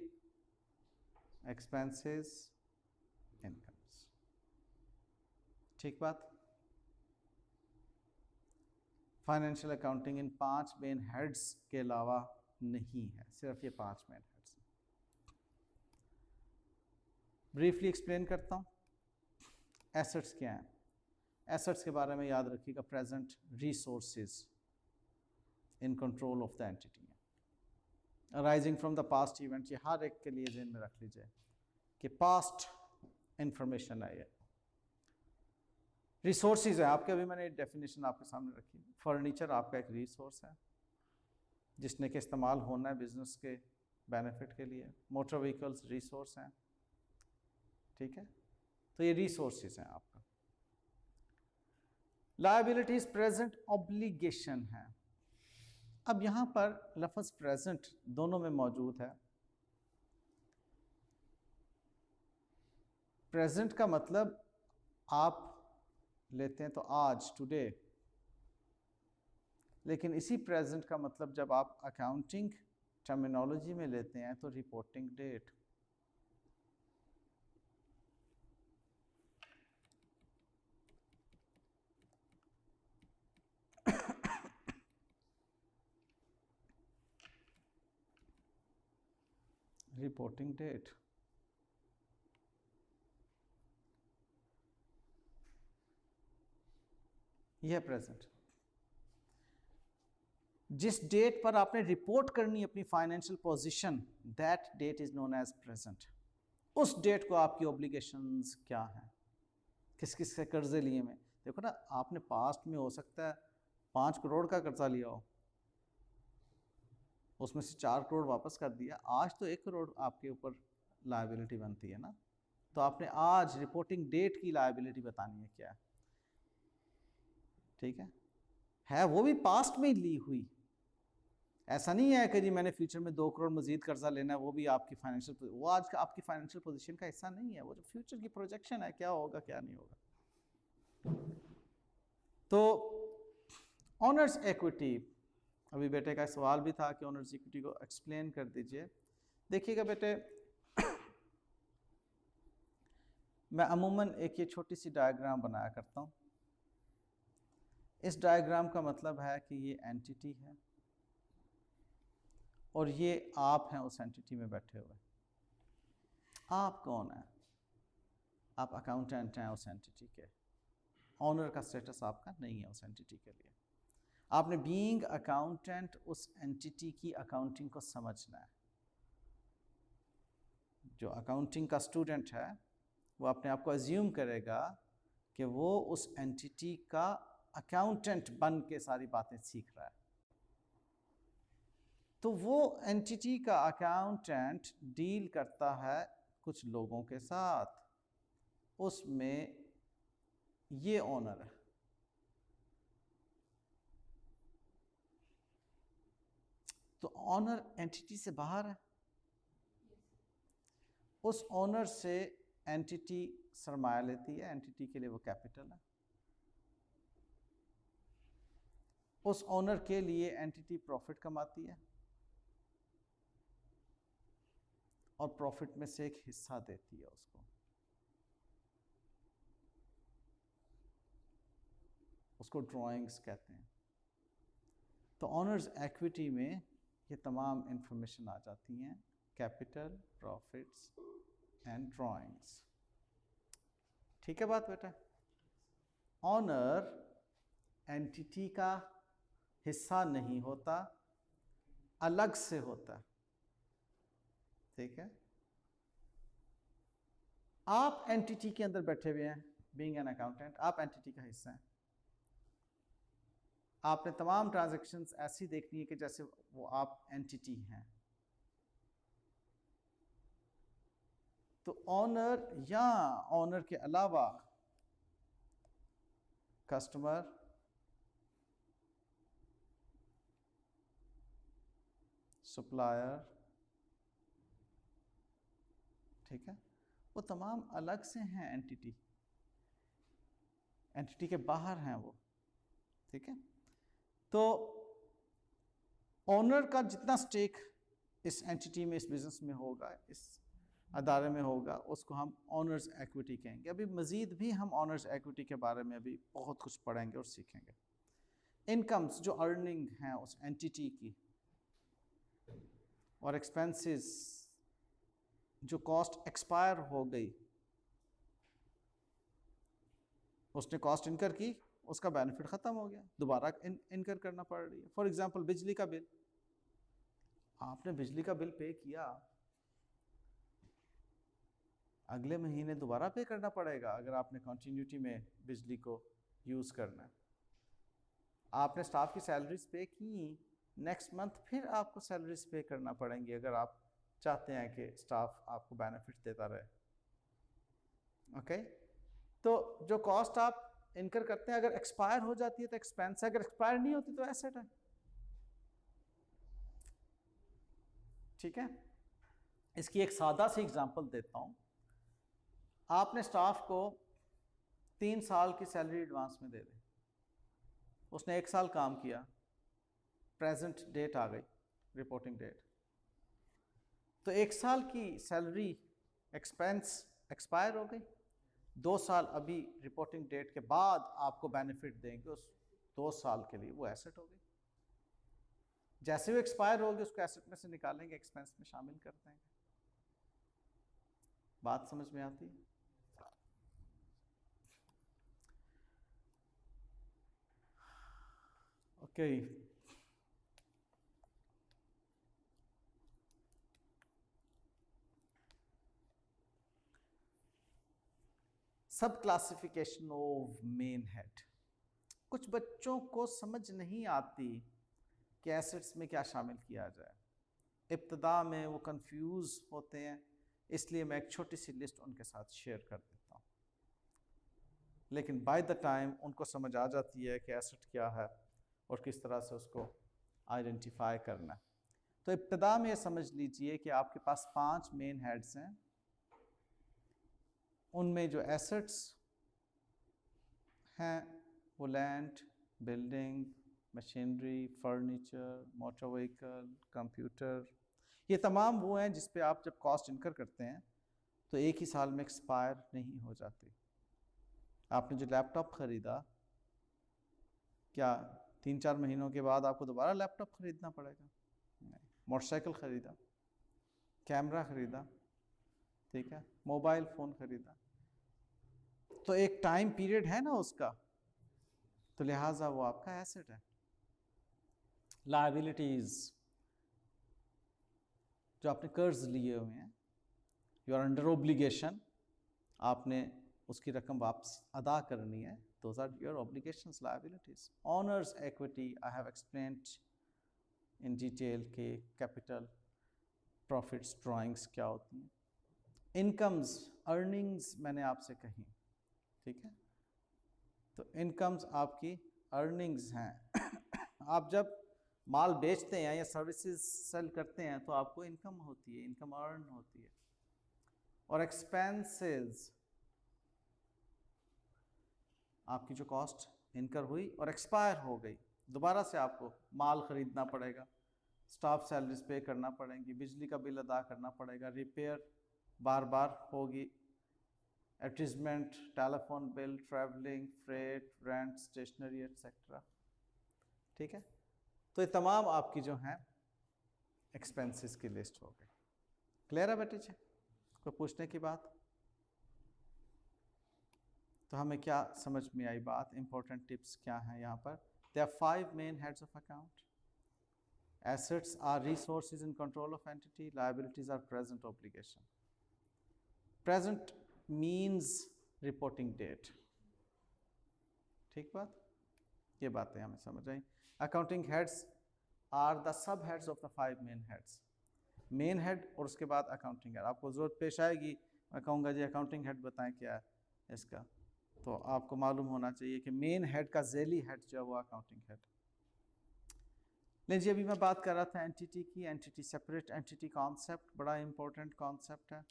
expenses, incomes. ठीक बात। फाइनेंशियल अकाउंटिंग इन 5 मेन हेड्स के अलावा नहीं है, सिर्फ ये 5 मेन हेड्स। ब्रीफली एक्सप्लेन करता हूँ। एसेट्स क्या हैं? एसेट्स के बारे में याद रखिएगा, present resources in control of the entity arising from the past event. ये हर एक के लिए ध्यान में रख लीजिए कि पास्ट इंफॉर्मेशन है ये। रिसोर्सेज है आपके, अभी मैंने डेफिनेशन आपके सामने रखी। फर्नीचर आपका एक रिसोर्स है जिसने के इस्तेमाल होना है बिजनेस के बेनिफिट के लिए। मोटर व्हीकल्स रिसोर्स हैं, ठीक है, तो ये रिसोर्सेज हैं आपका। लायबिलिटीज प्रेजेंट ऑब्लिगेशन है। अब यहाँ पर लफ्ज़ प्रेजेंट दोनों में मौजूद है। प्रेजेंट का मतलब आप लेते हैं तो आज, टुडे, लेकिन इसी प्रेजेंट का मतलब जब आप अकाउंटिंग टर्मिनोलॉजी में लेते हैं तो रिपोर्टिंग डेट। रिपोर्टिंग डेट यह प्रेजेंट। जिस डेट पर आपने रिपोर्ट करनी है अपनी financial position, that date is known as present. उस डेट को आपकी ऑब्लिगेशंस क्या हैं, किस किस से कर्जे लिए में। देखो ना, आपने पास्ट में हो सकता है 5 करोड़ का कर्जा लिया हो, उसमें से 4 करोड़ वापस कर दिया, आज तो 1 करोड़ आपके ऊपर लायबिलिटी बनती है ना। तो आपने आज रिपोर्टिंग डेट की लायबिलिटी बतानी है क्या है, ठीक है वो भी पास्ट में ली हुई। ऐसा नहीं है कि जी मैंने फ्यूचर में 2 करोड़ मजीद कर्जा लेना है, वो भी आपकी फाइनेंशियल, वो आज का आपकी फाइनेंशियल पोजीशन का हिस्सा नहीं है। वो जो फ्यूचर की प्रोजेक्शन है, क्या होगा क्या नहीं होगा। तो ऑनर्स इक्विटी, अभी बेटे का सवाल भी था कि ऑनर्स इक्विटी को एक्सप्लेन कर दीजिए। देखिएगा बेटे, मैं अमूमन एक ये छोटी सी डायग्राम बनाया करता हूँ। इस डायग्राम का मतलब है कि ये एंटिटी है और ये आप हैं उस एंटिटी में बैठे हुए। आप कौन है? आप अकाउंटेंट हैं उस एंटिटी के। ऑनर का स्टेटस आपका नहीं है उस एंटिटी के लिए। आपने बीइंग अकाउंटेंट उस एंटिटी की अकाउंटिंग को समझना है। जो अकाउंटिंग का स्टूडेंट है वो अपने आप को अज्यूम करेगा कि वो उस एंटिटी का अकाउंटेंट बन के सारी बातें सीख रहा है। तो वो एंटिटी का अकाउंटेंट डील करता है कुछ लोगों के साथ, उसमें ये ऑनर है। तो ऑनर एंटिटी से बाहर है। उस ऑनर से एंटिटी सरमाया लेती है, एंटिटी के लिए वो कैपिटल है। उस ऑनर के लिए एंटिटी प्रॉफिट कमाती है और प्रॉफिट में से एक हिस्सा देती है उसको। उसको ड्राइंग्स कहते हैं। तो ऑनर्स इक्विटी में ये तमाम इंफॉर्मेशन आ जाती हैं, कैपिटल, प्रॉफिट्स एंड ड्राइंग्स। ठीक है बात बेटा? ऑनर एंटिटी का हिस्सा नहीं होता, अलग से होता, ठीक है। आप एंटिटी के अंदर बैठे हुए हैं, बीइंग एन अकाउंटेंट, आप एंटिटी का हिस्सा हैं। आपने तमाम ट्रांजैक्शंस ऐसी देखनी है कि जैसे वो आप एंटिटी हैं। तो ऑनर या ऑनर के अलावा कस्टमर, सप्लायर, ठीक है, वो तमाम अलग से हैं एंटिटी, एंटिटी के बाहर हैं वो, ठीक है। तो ओनर का जितना स्टेक इस एंटिटी में, इस बिजनेस में होगा, इस अदारे में होगा, उसको हम ओनर्स इक्विटी कहेंगे। अभी मज़ीद भी हम ओनर्स इक्विटी के बारे में अभी बहुत कुछ पढ़ेंगे और सीखेंगे। इनकम्स जो अर्निंग हैं उस एंटिटी की, और एक्सपेंसेस जो कॉस्ट एक्सपायर हो गई, उसने कॉस्ट इनकर की, उसका बेनिफिट ख़त्म हो गया, दोबारा इनकर करना पड़ रही है। फॉर एग्जांपल बिजली का बिल, आपने बिजली का बिल पे किया, अगले महीने दोबारा पे करना पड़ेगा अगर आपने कंटिन्यूटी में बिजली को यूज़ करना है। आपने स्टाफ की सैलरीज पे की, नेक्स्ट मंथ फिर आपको सैलरीज पे करना पड़ेंगी अगर आप चाहते हैं कि स्टाफ आपको बेनिफिट देता रहे, ओके। तो जो कॉस्ट आप इनकर करते हैं, अगर एक्सपायर हो जाती है तो एक्सपेंस है, अगर एक्सपायर नहीं होती तो एसेट है, ठीक है। इसकी एक सादा सी एग्जांपल देता हूँ। आपने स्टाफ को 3 साल की सैलरी एडवांस में दे दी, उसने 1 साल काम किया, प्रेजेंट डेट आ गई, रिपोर्टिंग डेट, तो 1 साल की सैलरी एक्सपेंस एक्सपायर हो गई, 2 साल अभी रिपोर्टिंग डेट के बाद आपको बेनिफिट देंगे उस 2 साल के लिए, वो एसेट हो गई। जैसे वो एक्सपायर होगी उसको एसेट में से निकालेंगे, एक्सपेंस में शामिल कर देंगे। बात समझ में आती है? ओके, सब क्लासिफिकेशन ऑफ मेन हेड। कुछ बच्चों को समझ नहीं आती कि एसेट्स में क्या शामिल किया जाए, इब्तदा में वो कंफ्यूज होते हैं, इसलिए मैं एक छोटी सी लिस्ट उनके साथ शेयर कर देता हूँ। लेकिन बाय द टाइम उनको समझ आ जाती है कि एसेट क्या है और किस तरह से उसको आइडेंटिफाई करना है। तो इब्तदा में ये समझ लीजिए कि आपके पास 5 मेन हेड्स हैं, उनमें जो एसेट्स हैं वो land, building, machinery, furniture, motor vehicle, computer, ये तमाम वो हैं जिस पे आप जब कॉस्ट इनकर करते हैं तो एक ही साल में एक्सपायर नहीं हो जाती। आपने जो लैपटॉप ख़रीदा, क्या 3-4 महीनों के बाद आपको दोबारा लैपटॉप ख़रीदना पड़ेगा? नहीं। मोटरसाइकिल ख़रीदा, कैमरा ख़रीदा, ठीक है, मोबाइल फ़ोन ख़रीदा, तो एक टाइम पीरियड है ना उसका, तो लिहाजा वो आपका एसेट है। लायबिलिटीज़, जो आपने कर्ज लिए हुए हैं, यू आर अंडर ओब्लिगेशन, आपने उसकी रकम वापस अदा करनी है, those are your obligations, liabilities. Owners equity I have explained in detail के कैपिटल प्रॉफिट्स ड्राइंग्स क्या होती हैं। इनकम्स, अर्निंग्स मैंने आपसे कही, ठीक है, तो इनकम्स आपकी अर्निंग्स हैं। आप जब माल बेचते हैं या सर्विसेज सेल करते हैं तो आपको इनकम होती है, इनकम अर्न होती है। और एक्सपेंसेस, आपकी जो कॉस्ट इनकर हुई और एक्सपायर हो गई, दोबारा से आपको माल ख़रीदना पड़ेगा, स्टाफ सैलरीज पे करना पड़ेंगी, बिजली का बिल अदा करना पड़ेगा, रिपेयर बार बार होगी, advertisement, telephone bill, travelling, freight, rent, stationery etcetera, ठीक है। तो ये तमाम आपकी जो हैं एक्सपेंसेस की लिस्ट हो गई। क्लियर है बेटे? कोई पूछने की बात? तो हमें क्या समझ में आई बात? इंपॉर्टेंट टिप्स क्या हैं यहाँ पर? There are 5 main heads of account. Assets are resources in control of entity. Liabilities are present obligation. Present means reporting date. ठीक बात? ये बातें हमें समझ आई। Accounting heads are the sub-heads of the 5 main heads. Main head और उसके बाद accounting head. आपको ज़रूरत पेश आएगी, मैं कहूँगा जी अकाउंटिंग हेड बताएं क्या है इसका, तो आपको मालूम होना चाहिए कि मेन हेड का ज़ेली हेड जो है वो अकाउंटिंग हेड। लेकिन अभी मैं बात कर रहा था एंटिटी की, एंटिटी सेपरेट एंटिटी कॉन्सेप्ट बड़ा इंपॉर्टेंट कॉन्सेप्ट है,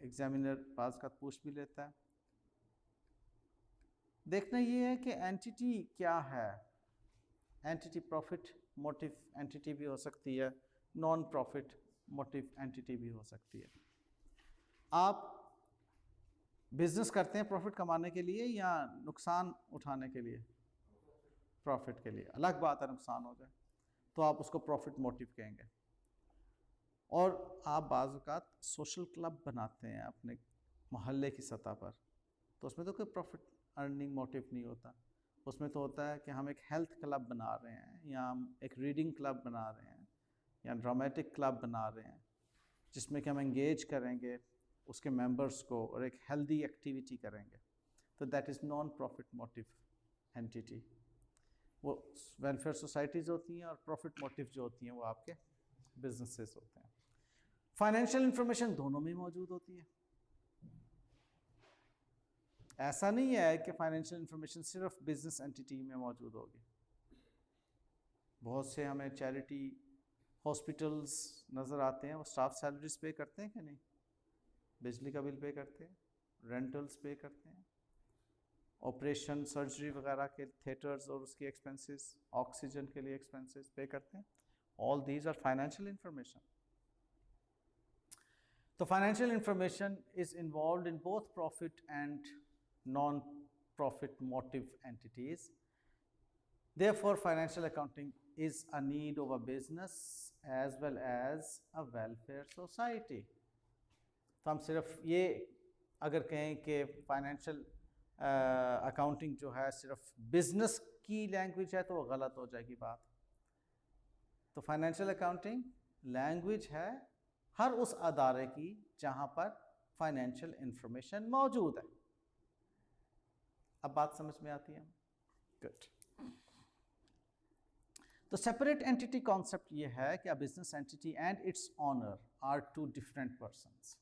एग्जामिनर पास का पूछ भी लेता है। देखना ये है कि एंटिटी क्या है। एंटिटी प्रॉफिट मोटिव एंटिटी भी हो सकती है, नॉन प्रॉफिट मोटिव एंटिटी भी हो सकती है। आप बिजनेस करते हैं प्रॉफिट कमाने के लिए या नुकसान उठाने के लिए? प्रॉफिट के लिए। अलग बात है नुकसान हो जाए तो आप उसको प्रॉफिट मोटिव कहेंगे। और आप बाज़ औक़ात सोशल क्लब बनाते हैं अपने मोहल्ले की सतह पर, तो उसमें तो कोई प्रॉफिट अर्निंग मोटिव नहीं होता। उसमें तो होता है कि हम एक हेल्थ क्लब बना रहे हैं, या हम एक रीडिंग क्लब बना रहे हैं, या ड्रामेटिक क्लब बना रहे हैं, जिसमें कि हम एंगेज करेंगे उसके मेंबर्स को और एक हेल्दी एक्टिविटी करेंगे। तो that is non profit motive entity. वो वेलफेयर सोसाइटीज़ होती हैं, और प्रॉफिट मोटिव जो होती हैं वो आपके बिजनेसेस होते हैं। फाइनेंशियल इंफॉर्मेशन दोनों में मौजूद होती है। ऐसा नहीं है कि फाइनेंशियल इंफॉर्मेशन सिर्फ बिजनेस एंटिटी में मौजूद होगी। बहुत से हमें चैरिटी हॉस्पिटल्स नज़र आते हैं, वो स्टाफ सैलरीज पे करते हैं कि नहीं? बिजली का बिल पे करते हैं, रेंटल्स पे करते हैं, ऑपरेशन सर्जरी वगैरह के थिएटर्स और उसकी एक्सपेंसेस, ऑक्सीजन के लिए एक्सपेंसेस पे करते हैं। All these are financial information. तो financial information is involve in both profit and non-profit motive entities. Therefore, financial accounting is a need of a business as well as a welfare society. तो हम सिर्फ ये अगर कहें कि financial accounting जो है सिर्फ बिजनेस की लैंग्वेज है तो वो गलत हो जाएगी बात। तो फाइनेंशियल अकाउंटिंग लैंग्वेज है हर उस अदारे की जहाँ पर फाइनेंशियल इंफॉर्मेशन मौजूद है। अब बात समझ में आती है? गुड। तो सेपरेट एंटिटी कॉन्सेप्ट ये है कि a business entity and its owner are two different persons.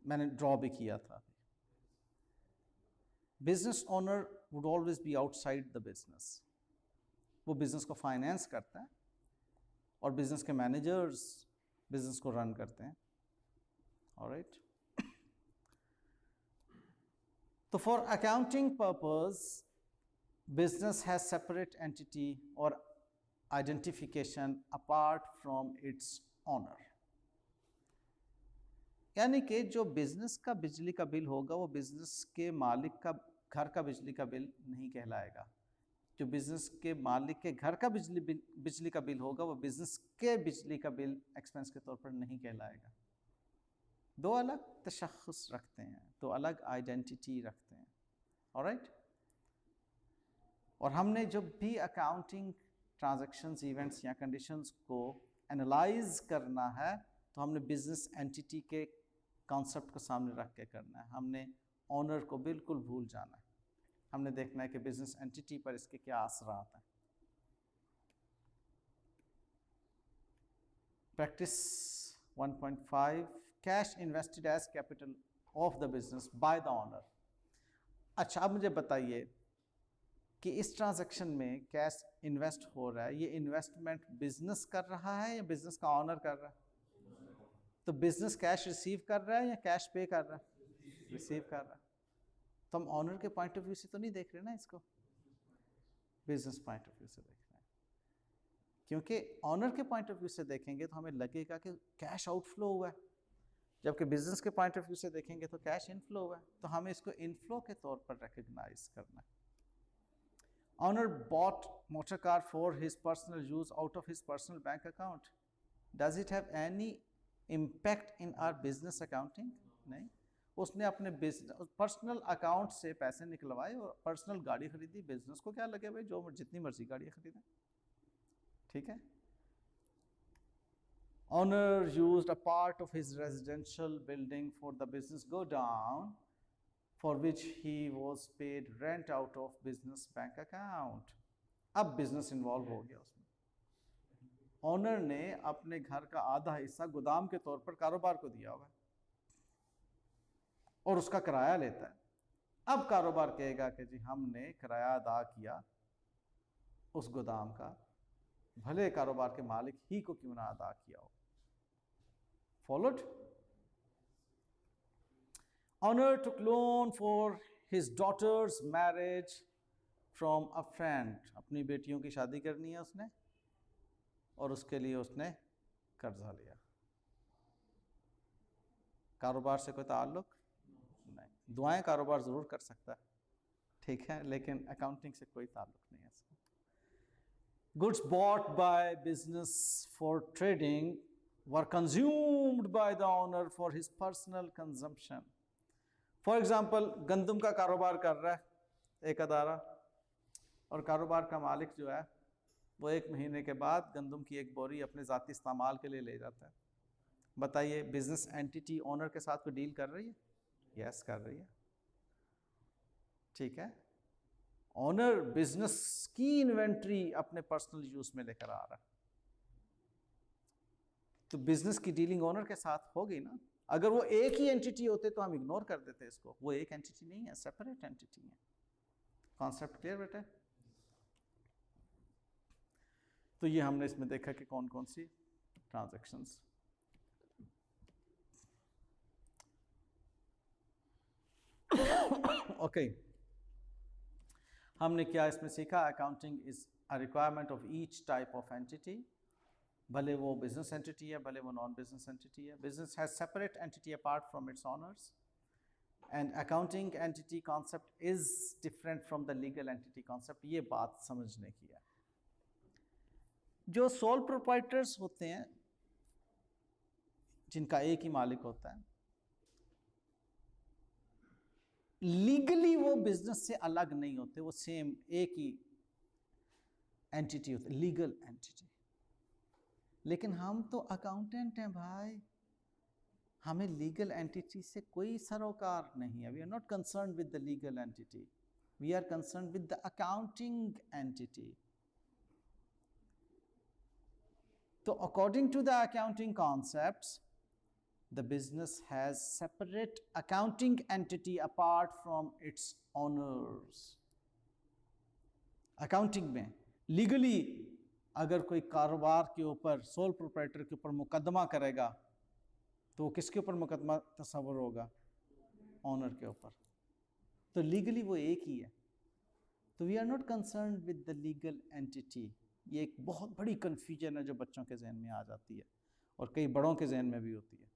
मैंने ड्रॉ भी किया था। Business owner would always be outside the business. वो बिजनेस को फाइनेंस करता है और बिजनेस के मैनेजर्स बिजनेस को रन करते हैं। ऑलराइट। तो for accounting purpose business has separate entity or identification apart from its owner। यानी कि जो बिजनेस का बिजली का बिल होगा वो बिजनेस के मालिक का घर का बिजली का बिल नहीं कहलाएगा। जो बिजनेस के मालिक के घर का बिजली का बिल होगा वो बिजनेस के बिजली का बिल एक्सपेंस के तौर पर नहीं कहलाएगा। दो अलग तशख़्ख़ुस रखते हैं, दो अलग आइडेंटिटी रखते हैं। ऑलराइट। और हमने जब भी अकाउंटिंग ट्रांजैक्शंस, इवेंट्स या कंडीशंस को एनालाइज करना है तो हमने बिजनेस एंटिटी के कॉन्सेप्ट को सामने रख के करना है। हमने ऑनर को बिल्कुल भूल जाना है। हमने देखना है कि बिजनेस एंटिटी पर इसके क्या असरात हैं। Practice 1.5 cash invested as capital of the business by the owner. अच्छा, अब मुझे बताइए कि इस ट्रांजैक्शन में कैश इन्वेस्ट हो रहा है, ये इन्वेस्टमेंट बिजनेस कर रहा है या बिजनेस का ऑनर कर रहा है? तो बिजनेस कैश रिसीव कर रहा है या कैश पे कर रहा है? रिसीव कर रहा है। तो हम ऑनर के पॉइंट ऑफ व्यू से तो नहीं देख रहे ना इसको, बिजनेस पॉइंट ऑफ व्यू से देख रहे हैं। क्योंकि ऑनर के पॉइंट ऑफ व्यू से देखेंगे तो हमें लगेगा कि कैश आउटफ्लो हुआ है, जबकि बिजनेस के पॉइंट ऑफ व्यू से देखेंगे तो कैश इनफ्लो हुआ है। तो हमें इसको इनफ्लो के तौर पर रिकग्नाइज करना है। Owner bought motor car for his personal use out of his personal bank account. Does it have any impact in our business accounting? नहीं। उसने अपने पर्सनल अकाउंट से पैसे निकलवाए और पर्सनल गाड़ी खरीदी। बिजनेस को क्या लगे भाई, जो जितनी मर्जी गाड़ियाँ खरीदें। ठीक है। Owner used a part of his residential building for the business go down, for which he was paid rent out of business bank account। अब बिजनेस इन्वॉल्व हो गया उसमें। ऑनर ने अपने घर का आधा हिस्सा गोदाम के तौर पर कारोबार को दिया हुआ है और उसका किराया लेता है। अब कारोबार कहेगा कि जी हमने किराया अदा किया उस गोदाम का, भले कारोबार के मालिक ही को क्यों ना अदा किया हो। Followed? Owner took loan for his daughter's marriage from a friend. अपनी बेटियों की शादी करनी है उसने, और उसके लिए उसने कर्जा लिया। कारोबार से कोई ताल्लुक नहीं। दुआएं कारोबार ज़रूर कर सकता है, ठीक है, लेकिन अकाउंटिंग से कोई ताल्लुक नहीं है इसका। Goods bought by business for trading were consumed by the owner for his personal consumption. For example, गंदम का कारोबार कर रहा है एक अदारा, और कारोबार का मालिक जो है वो 1 महीने के बाद गंदम की एक बोरी अपने ज़ाती इस्तेमाल के लिए ले जाता है। बताइए, बिजनेस एंटिटी ओनर के साथ कोई डील कर रही है? यस, कर रही है, ठीक है। ओनर बिजनेस की इन्वेंट्री अपने पर्सनल यूज में लेकर आ रहा है, तो बिजनेस की डीलिंग ओनर के साथ हो गई ना। अगर वो एक ही एंटिटी होते तो हम इग्नोर कर देते इसको। वो एक एंटिटी नहीं है, सेपरेट एंटिटी है। कॉन्सेप्ट क्लियर बेटा? तो ये हमने इसमें देखा कि कौन कौन सी ट्रांजैक्शंस। ओके, हमने क्या इसमें सीखा? Accounting is a requirement of each type of entity, भले वो बिजनेस एंटिटी है, भले वो नॉन बिजनेस एंटिटी है। Business has separate entity apart from its owners, and accounting entity concept is different from the legal entity concept. ये बात समझने की है। जो सोल प्रोप्राइटर्स होते हैं, जिनका एक ही मालिक होता है, लीगली वो बिजनेस से अलग नहीं होते, वो सेम एक ही एंटिटी होते, लीगल एंटिटी। लेकिन हम तो अकाउंटेंट हैं भाई, हमें लीगल एंटिटी से कोई सरोकार नहीं है। We are not concern with the legal entity, we are concern with the accounting entity. तो according to the accounting concepts, the business has separate accounting entity apart from its owners. Accounting में legally अगर कोई कारोबार के ऊपर sole proprietor के ऊपर मुकदमा करेगा तो वो किसके ऊपर मुकदमा तस्वर होगा? ऑनर के ऊपर। तो लीगली वो एक ही है। तो we are not concern with the legal entity. ये एक बहुत बड़ी कन्फ्यूजन है जो बच्चों के जहन में आ जाती है, और कई बड़ों के जहन में भी होती है।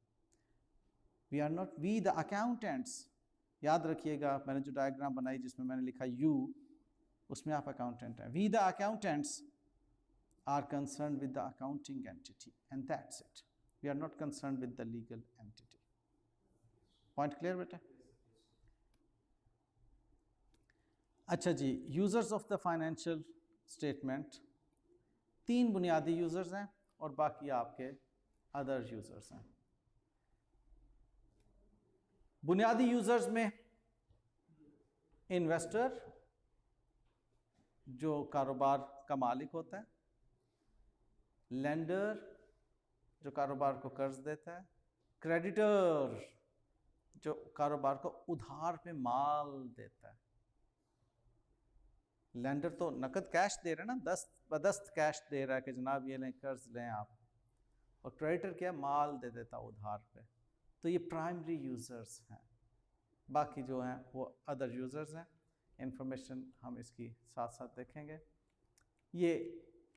We are not, we the accountants, याद रखिएगा मैंने जो डायग्राम बनाई जिसमें मैंने लिखा यू, उसमें आप अकाउंटेंट हैं। We the accountants are concern with the accounting entity and that's it. We are not concern with the legal entity. Point clear बेटा? अच्छा जी, users of the financial statement, 3 बुनियादी यूजर्स हैं और बाकी आपके अदर यूजर्स हैं। बुनियादी यूजर्स में इन्वेस्टर जो कारोबार का मालिक होता है, लेंडर जो कारोबार को कर्ज देता है, क्रेडिटर जो कारोबार को उधार पे माल देता है। लेंडर तो नकद कैश दे रहा है ना, दस्त कैश दे रहा है कि जनाब ये लें, कर्ज लें आप, और क्रेडिटर क्या, माल दे देता उधार पे। तो ये प्राइमरी यूजर्स हैं, बाकी जो हैं वो अदर यूजर्स हैं। इंफॉर्मेशन हम इसकी साथ साथ देखेंगे। ये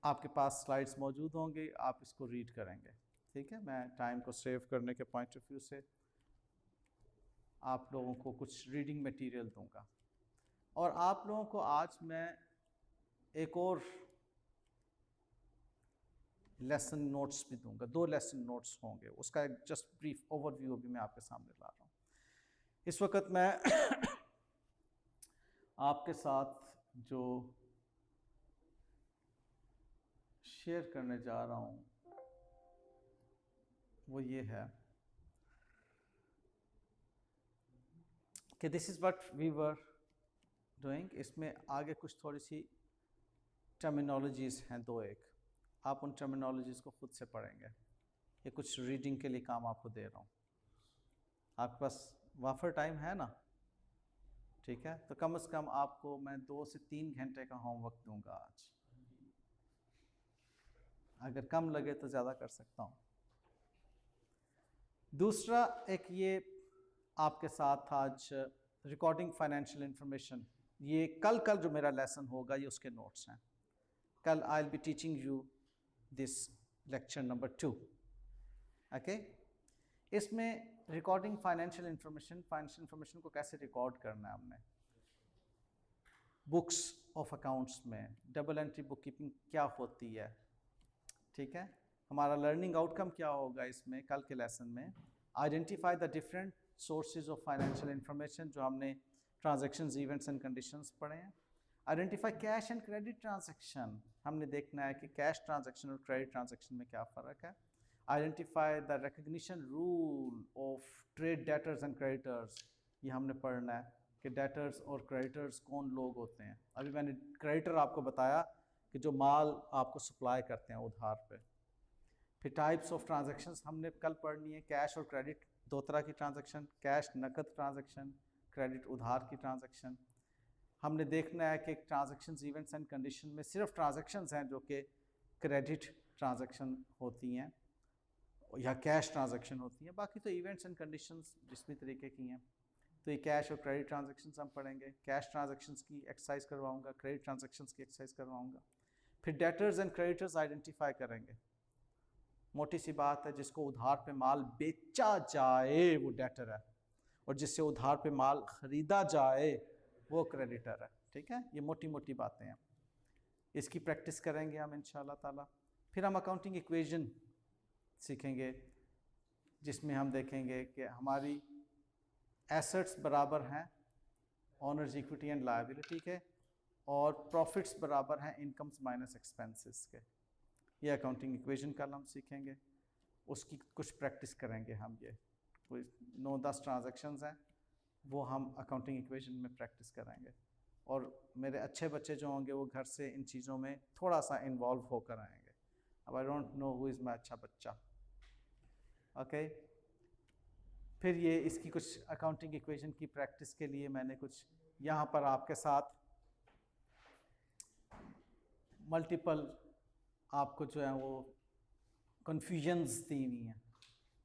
आपके पास स्लाइड्स मौजूद होंगे, आप इसको रीड करेंगे, ठीक है। मैं टाइम को सेव करने के पॉइंट ऑफ व्यू से आप लोगों को कुछ रीडिंग मटेरियल दूंगा, और आप लोगों को आज मैं एक और लेसन नोट्स भी दूंगा। 2 लेसन नोट्स होंगे, उसका एक जस्ट ब्रीफ ओवरव्यू भी मैं आपके सामने ला रहा हूँ। इस वक्त मैं आपके साथ जो शेयर करने जा रहा हूँ वो ये है कि this is what we were doing. इसमें आगे कुछ थोड़ी सी टर्मिनोलॉजीज़ हैं 2-1, आप उन टर्मिनोलॉजीज़ को खुद से पढ़ेंगे। ये कुछ रीडिंग के लिए काम आपको दे रहा हूँ। आपके पास वाफर टाइम है ना, ठीक है। तो कम से कम आपको मैं 2 से 3 घंटे का होमवर्क दूंगा आज, अगर कम लगे तो ज़्यादा कर सकता हूँ। दूसरा एक ये आपके साथ आज रिकॉर्डिंग फाइनेंशियल इंफॉर्मेशन, ये कल जो मेरा लेसन होगा ये उसके नोट्स हैं। कल I will be teaching you this lecture number 2। Okay, इसमें रिकॉर्डिंग फाइनेंशियल इंफॉर्मेशन को कैसे रिकॉर्ड करना है हमने बुक्स ऑफ अकाउंट्स में, डबल एंट्री बुक कीपिंग क्या होती है, ठीक है। हमारा लर्निंग आउटकम क्या होगा इसमें कल के लेसन में, identify the different sources of financial information जो हमने ट्रांजैक्शंस, इवेंट्स एंड कंडीशंस पढ़े हैं। Identify cash and credit transaction, हमने देखना है कि कैश ट्रांजैक्शन और क्रेडिट ट्रांजैक्शन में क्या फ़र्क है। Identify the recognition rule of trade debtors and creditors, ये हमने पढ़ना है कि डेटर्स और क्रेडिटर्स कौन लोग होते हैं। अभी मैंने क्रेडिटर आपको बताया कि जो माल आपको सप्लाई करते हैं उधार पे। फिर टाइप्स ऑफ ट्रांजैक्शंस हमने कल पढ़नी है, कैश और क्रेडिट दो तरह की ट्रांजैक्शन, कैश नकद ट्रांजैक्शन, क्रेडिट उधार की ट्रांजैक्शन। हमने देखना है कि ट्रांजैक्शंस, इवेंट्स एंड कंडीशन में सिर्फ ट्रांजैक्शंस हैं जो कि क्रेडिट ट्रांजैक्शन होती हैं या कैश ट्रांजैक्शन होती हैं, बाकी तो इवेंट्स एंड कंडीशंस जिस भी तरीके की हैं। तो ये कैश और क्रेडिट ट्रांजैक्शंस हम पढ़ेंगे। कैश ट्रांजैक्शंस की एक्सरसाइज करवाऊंगा, क्रेडिट ट्रांजैक्शंस की एक्सरसाइज करवाऊंगा। फिर डेटर्स एंड क्रेडिटर्स आइडेंटिफाई करेंगे। मोटी सी बात है, जिसको उधार पे माल बेचा जाए वो डेटर है और जिससे उधार पे माल ख़रीदा जाए वो क्रेडिटर है, ठीक है। ये मोटी मोटी बातें हैं, इसकी प्रैक्टिस करेंगे हम इंशाल्लाह ताला। फिर हम अकाउंटिंग इक्वेशन सीखेंगे जिसमें हम देखेंगे कि हमारी एसेट्स बराबर हैं ऑनर्स इक्विटी एंड लायबिलिटी के और प्रॉफिट्स बराबर हैं इनकम्स माइनस एक्सपेंसेस के। ये अकाउंटिंग इक्वेशन कल हम सीखेंगे, उसकी कुछ प्रैक्टिस करेंगे हम। ये कोई 9-10 ट्रांजैक्शंस हैं वो हम अकाउंटिंग इक्वेशन में प्रैक्टिस करेंगे और मेरे अच्छे बच्चे जो होंगे वो घर से इन चीज़ों में थोड़ा सा इन्वॉल्व होकर आएंगे। अब I don't know who is my अच्छा बच्चा, ओके। फिर ये इसकी कुछ अकाउंटिंग इक्वेशन की प्रैक्टिस के लिए मैंने कुछ यहाँ पर आपके साथ मल्टीपल आपको जो है वो कन्फ्यूजन्स दी हुई हैं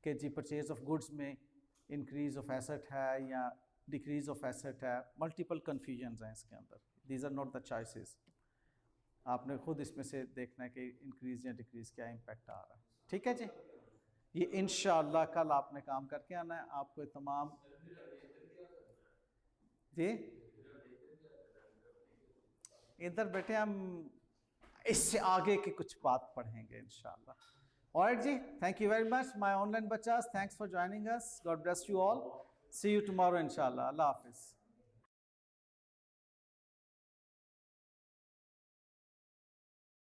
कि जी परचेज ऑफ गुड्स में इंक्रीज ऑफ एसेट है या डिक्रीज ऑफ एसेट है। मल्टीपल कन्फ्यूजन्स हैं इसके अंदर, these are not the choices. आपने खुद इसमें से देखना है कि इंक्रीज या डिक्रीज क्या इम्पेक्ट आ रहा है, ठीक है जी। ये इंशाअल्लाह कल आपने काम करके आना है। आपको तमाम जी इधर बैठे, हम इससे आगे की कुछ बात पढ़ेंगे इंशाअल्लाह। ऑलराइट जी, thank you very much my online बच्चास, thanks for joining us, god bless you all, see you tomorrow इंशाअल्लाह। अल्लाह हाफिज़।